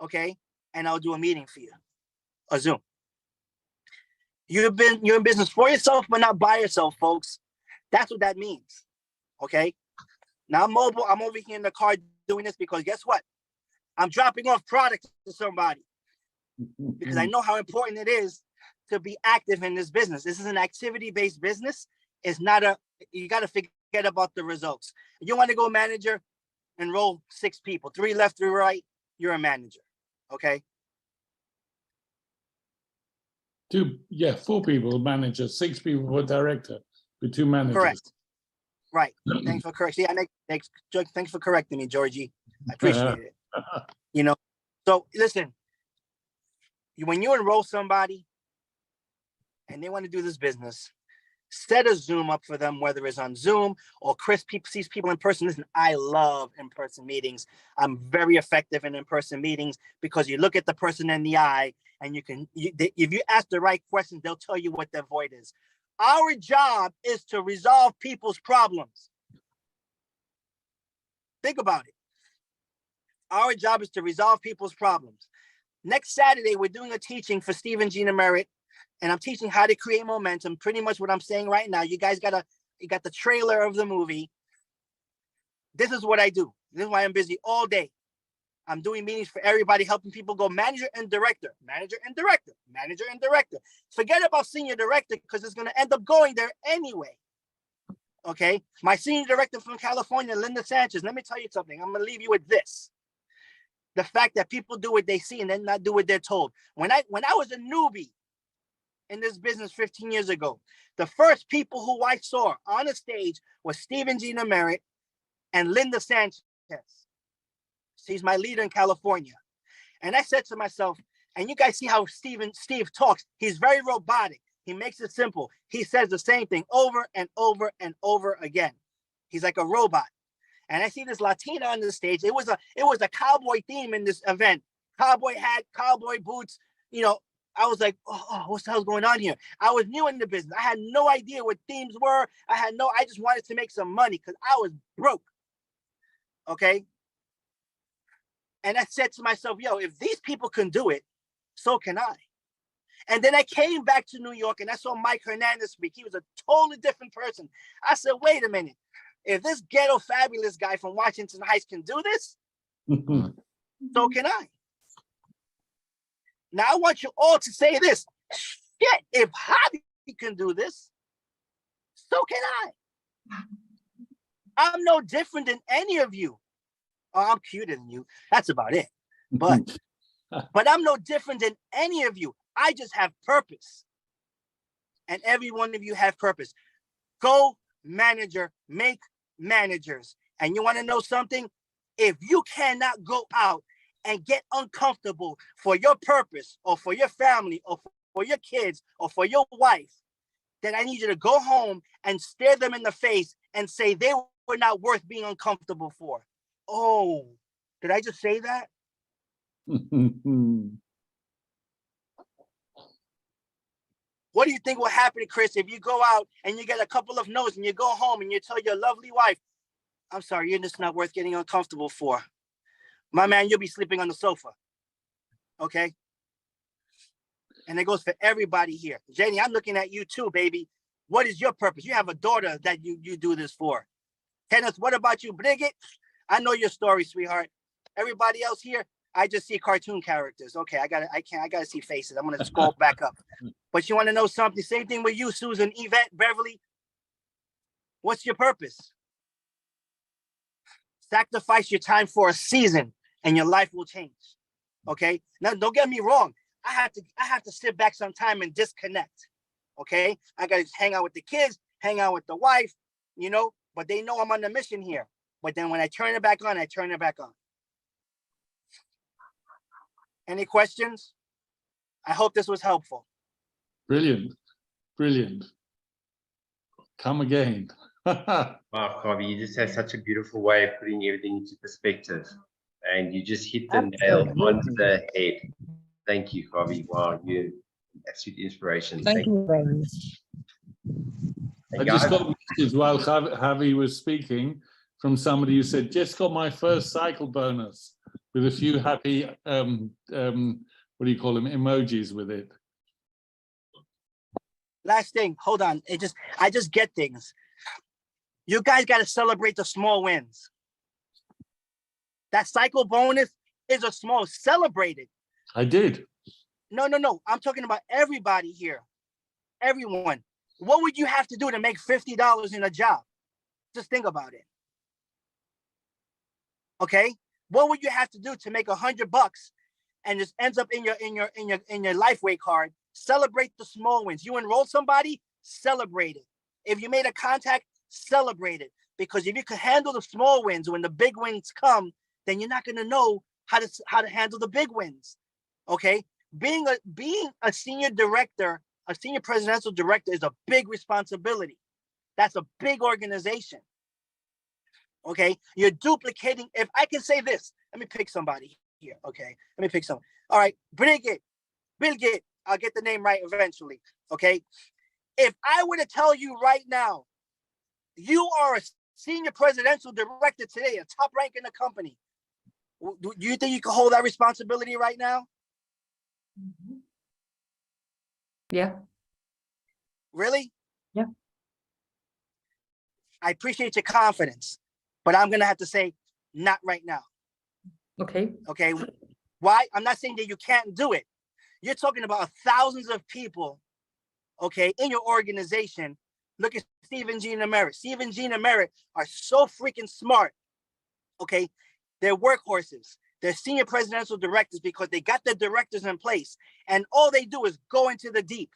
okay, and I'll do a meeting for you, a Zoom. You're in business for yourself, but not by yourself, folks. That's what that means, okay? Now I'm mobile. I'm over here in the car doing this because guess what? I'm dropping off product to somebody because I know how important it is to be active in this business. This is an activity-based business. It's not you got to forget about the results. You want to go manager, enroll 6 people, 3 left, 3 right, you're a manager, okay? 4 people, manager, 6 people for director, with 2 managers. Correct. Right. Thanks for correcting. Thanks for correcting me, Georgie. I appreciate it. You know, so listen, when you enroll somebody and they want to do this business, set a Zoom up for them, whether it's on Zoom or Chris sees people in person. Listen, I love in-person meetings. I'm very effective in in-person meetings because you look at the person in the eye and if you ask the right questions, they'll tell you what their void is. Our job is to resolve people's problems. Think about it. Our job is to resolve people's problems. Next Saturday, we're doing a teaching for Steve and Gina Merritt, and I'm teaching how to create momentum. Pretty much what I'm saying right now. You guys you got the trailer of the movie. This is what I do. This is why I'm busy all day. I'm doing meetings for everybody, helping people go manager and director, manager and director, manager and director. Forget about senior director because it's going to end up going there anyway. Okay. My senior director from California, Linda Sanchez, let me tell you something. I'm going to leave you with this. The fact that people do what they see and then not do what they're told. When I was a newbie in this business 15 years ago, the first people who I saw on the stage was Steve and Gina Merritt and Linda Sanchez. She's my leader in California. And I said to myself, and you guys see how Steve talks. He's very robotic. He makes it simple. He says the same thing over and over and over again. He's like a robot. And I see this Latina on the stage. It was a cowboy theme in this event. Cowboy hat, cowboy boots. You know, I was like, oh, what the hell's going on here? I was new in the business. I had no idea what themes were. I just wanted to make some money because I was broke. Okay. And I said to myself, yo, if these people can do it, so can I. And then I came back to New York and I saw Mike Hernandez speak. He was a totally different person. I said, wait a minute. If this ghetto fabulous guy from Washington Heights can do this, so can I. Now I want you all to say this. Shit, if Javi can do this, so can I. I'm no different than any of you. Oh, I'm cuter than you. That's about it. But I'm no different than any of you. I just have purpose. And every one of you have purpose. Go manager, make managers. And you want to know something? If you cannot go out and get uncomfortable for your purpose or for your family or for your kids or for your wife, then I need you to go home and stare them in the face and say they were not worth being uncomfortable for. Oh, did I just say that? What do you think will happen, Chris, if you go out and you get a couple of no's and you go home and you tell your lovely wife, I'm sorry, you're just not worth getting uncomfortable for. My man, you'll be sleeping on the sofa. Okay? And it goes for everybody here. Jenny, I'm looking at you too, baby. What is your purpose? You have a daughter that you do this for. Kenneth, what about you, Bridget? I know your story, sweetheart. Everybody else here, I just see cartoon characters. Okay, I gotta see faces. I'm gonna scroll back up. But you want to know something? Same thing with you, Susan, Yvette, Beverly. What's your purpose? Sacrifice your time for a season and your life will change. Okay. Now, don't get me wrong. I have to sit back sometime and disconnect. Okay. I got to hang out with the kids, hang out with the wife, you know, but they know I'm on the mission here. But then when I turn it back on, I turn it back on. Any questions? I hope this was helpful. Brilliant. Brilliant. Come again. Wow, Javi, you just have such a beautiful way of putting everything into perspective. And you just hit the nail on the head. Thank you, Javi. Wow, you're absolute inspiration. Thank you very much. I just got a message while Javi was speaking from somebody who said, just got my first cycle bonus with a few happy, what do you call them, emojis with it. Last thing, hold on. I just get things. You guys got to celebrate the small wins. That cycle bonus is a small, celebrate it. I did. No. I'm talking about everybody here. Everyone. What would you have to do to make $50 in a job? Just think about it. Okay? What would you have to do to make $100 and just ends up in your LifeWave card? Celebrate the small wins. You enrolled somebody, celebrate it. If you made a contact, celebrate it. Because if you can handle the small wins when the big wins come, then you're not going to know how to handle the big wins. Okay? Being a senior director, a senior presidential director is a big responsibility. That's a big organization. Okay? You're duplicating. If I can say this, let me pick somebody here. Okay? Let me pick someone. All right. Bridget. I'll get the name right eventually. Okay? If I were to tell you right now, you are a senior presidential director today, a top rank in the company, do you think you can hold that responsibility right now? Yeah. Really? Yeah. I appreciate your confidence, but I'm going to have to say not right now. Okay. Okay. Why? I'm not saying that you can't do it. You're talking about thousands of people, okay, in your organization. Look at Steve and Gina Merritt. Steve and Gina Merritt are so freaking smart. Okay. They're workhorses. They're senior presidential directors because they got their directors in place. And all they do is go into the deep.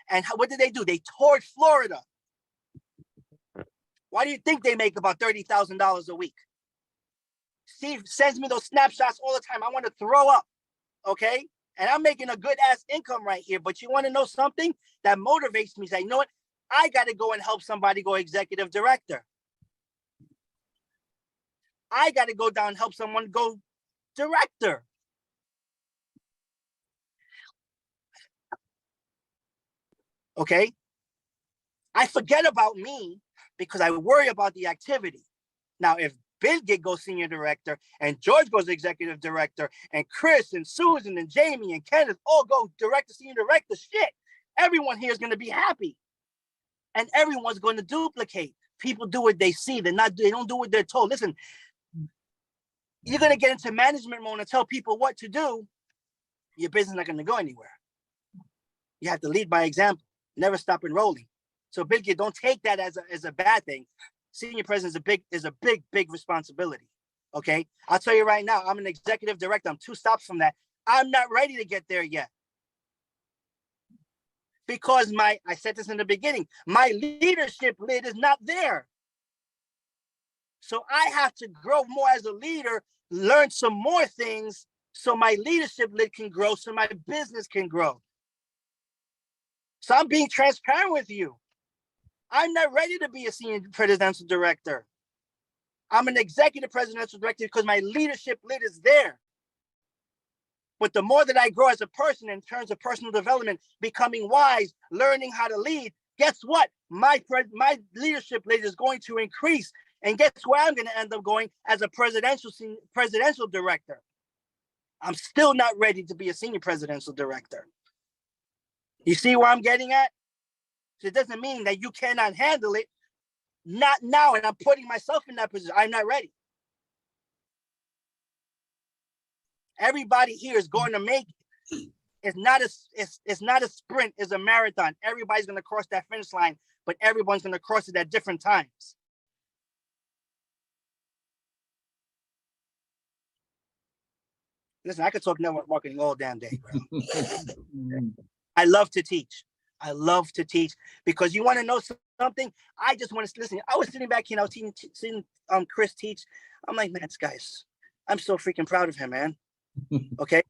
And what did they do? They toured Florida. Why do you think they make about $30,000 a week? Steve sends me those snapshots all the time. I want to throw up. Okay. And I'm making a good ass income right here. But you want to know something that motivates me? Say, you know what? I got to go and help somebody go executive director. I got to go down and help someone go director. Okay. I forget about me because I worry about the activity. Now, if Bill goes senior director and George goes executive director and Chris and Susan and Jamie and Kenneth all go director, senior director, shit, everyone here is going to be happy. And everyone's going to duplicate. People do what they see. They don't do what they're told. Listen, you're going to get into management mode and tell people what to do. Your business is not going to go anywhere. You have to lead by example. Never stop enrolling. So Bill, don't take that as a bad thing. Senior president is a big responsibility. Okay. I'll tell you right now, I'm an executive director. I'm 2 stops from that. I'm not ready to get there yet. Because I said this in the beginning, my leadership lid is not there. So I have to grow more as a leader, learn some more things so my leadership lid can grow, so my business can grow. So I'm being transparent with you. I'm not ready to be a senior presidential director. I'm an executive presidential director because my leadership lid is there. But the more that I grow as a person in terms of personal development, becoming wise, learning how to lead, guess what? My leadership lid is going to increase. And guess where I'm going to end up going as a presidential director? I'm still not ready to be a senior presidential director. You see where I'm getting at? So it doesn't mean that you cannot handle it. Not now, and I'm putting myself in that position. I'm not ready. Everybody here is going to make it. It's not a sprint, it's a marathon. Everybody's going to cross that finish line, but everyone's going to cross it at different times. Listen, I could talk network marketing all damn day, bro. I love to teach. I love to teach because you want to know something. I just want to listen. I was sitting back here, I was seeing Chris teach. I'm like, man, this guy's. I'm so freaking proud of him, man. Okay.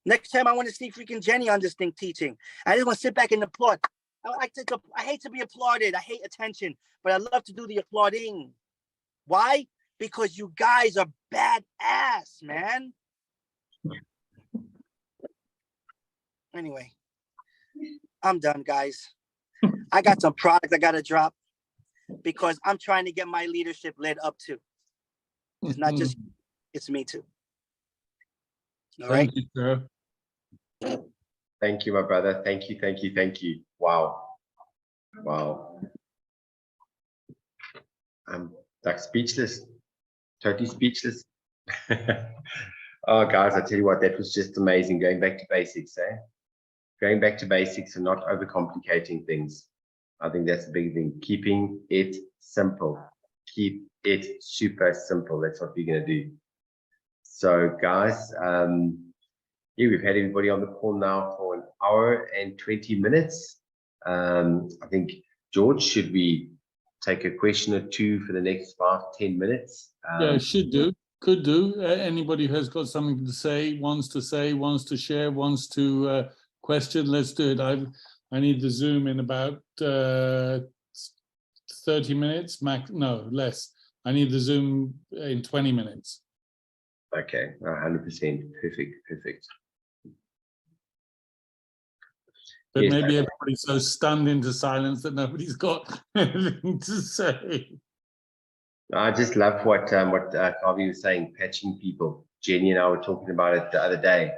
Next time I want to see freaking Jenny on this thing teaching. I just want to sit back and applaud. I hate to be applauded. I hate attention, but I love to do the applauding. Why? Because you guys are badass, man. Anyway, I'm done, guys. I got some products I got to drop because I'm trying to get my leadership led up too. It's not just, it's me too. All right. Thank you, sir. Thank you, my brother. Thank you, thank you, thank you. Wow. Wow. I'm like speechless, totally speechless. Oh, guys, I tell you what, that was just amazing. Going back to basics, eh? Going back to basics and not overcomplicating things. I think that's the big thing. Keeping it simple. Keep it super simple. That's what we're going to do. So, guys, yeah, we've had everybody on the call now for 1 hour and 20 minutes. I think, George, should we take a question or two for the next 5-10 minutes? Yeah, should do. Could do. Anybody who has got something to say, wants to share, wants to question, let's do it. I need the Zoom in about 30 minutes, max. No, less. I need the Zoom in 20 minutes. Okay, 100%. Perfect. But Yes, maybe everybody's so stunned into silence that nobody's got anything to say. I just love what Javi was saying, patching people. Jenny and I were talking about it the other day.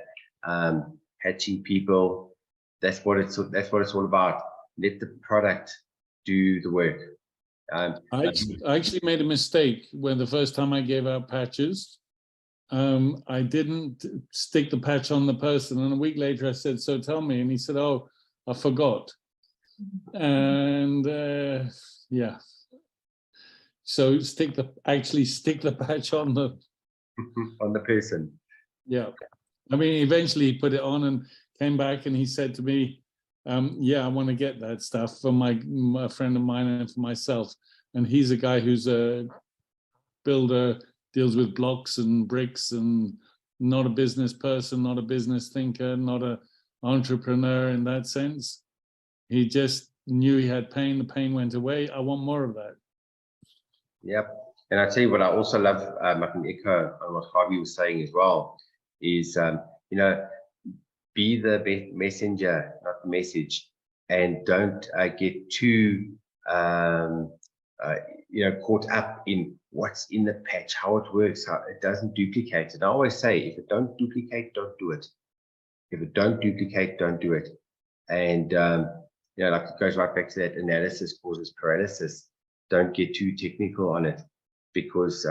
Patching people, that's what it's all about. Let the product do the work. I actually made a mistake when the first time I gave out patches. I didn't stick the patch on the person, and a week later I said, "So tell me," and he said, "Oh, I forgot." And yeah. So stick the patch on the on the person. Yeah, I mean, eventually he put it on and came back and he said to me, "Yeah, I want to get that stuff for my friend of mine and for myself." And he's a guy who's a builder, deals with blocks and bricks, and not a business person, not a business thinker, not an entrepreneur in that sense. He just knew he had pain. The pain went away. I want more of that. Yep. And I tell you what, I also love, I can echo on what Javi was saying as well, is, you know, be the messenger, not the message, and don't get too, you know, caught up in what's in the patch, how it works, how it doesn't duplicate. And I always say, if it don't duplicate, don't do it. If it don't duplicate, don't do it. And, you know, like it goes right back to that analysis causes paralysis. Don't get too technical on it, because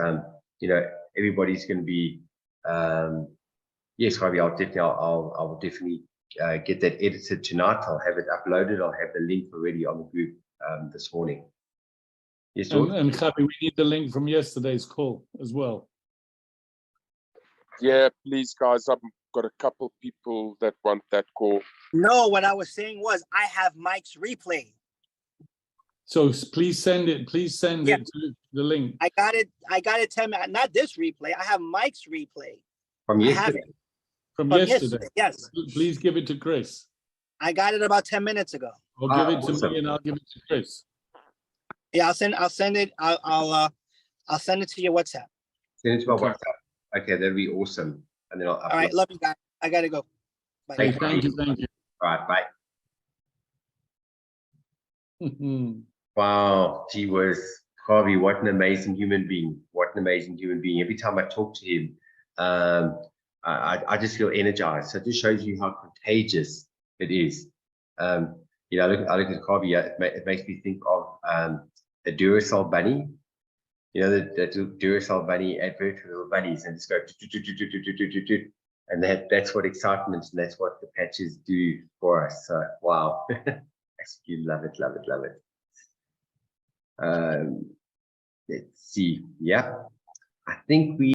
you know, everybody's going to be yes, Javi, I will definitely get that edited tonight. I'll have it uploaded. I'll have the link already on the group this morning. Yes, George? And Javi, we need the link from yesterday's call as well. Yeah, please, guys. I've got a couple people that want that call. No, what I was saying was I have Mike's replay. So please send it. Please send it to the link. I got it 10 minutes. Not this replay. I have Mike's replay. From yesterday. From yesterday. Yes. Please give it to Chris. I got it about 10 minutes ago. Or give it to me and I'll give it to Chris. Yeah, I'll send it. I'll send it to your WhatsApp. Send it to my WhatsApp. Okay, that'd be awesome. And then I'll upload. All right, love you guys. I gotta go. Bye. Hey, thank you. All right, bye. Wow, gee whiz, Javi, what an amazing human being. What an amazing human being. Every time I talk to him, I just feel energized. So it just shows you how contagious it is. Yeah, you know, I look at Javi, it makes me think of the Duracell bunny. You know, the Duracell bunny advert for little bunnies, and just go, and that's what excitement, and that's what the patches do for us. So wow, you love it, love it, love it. Let's see. Yeah, I think we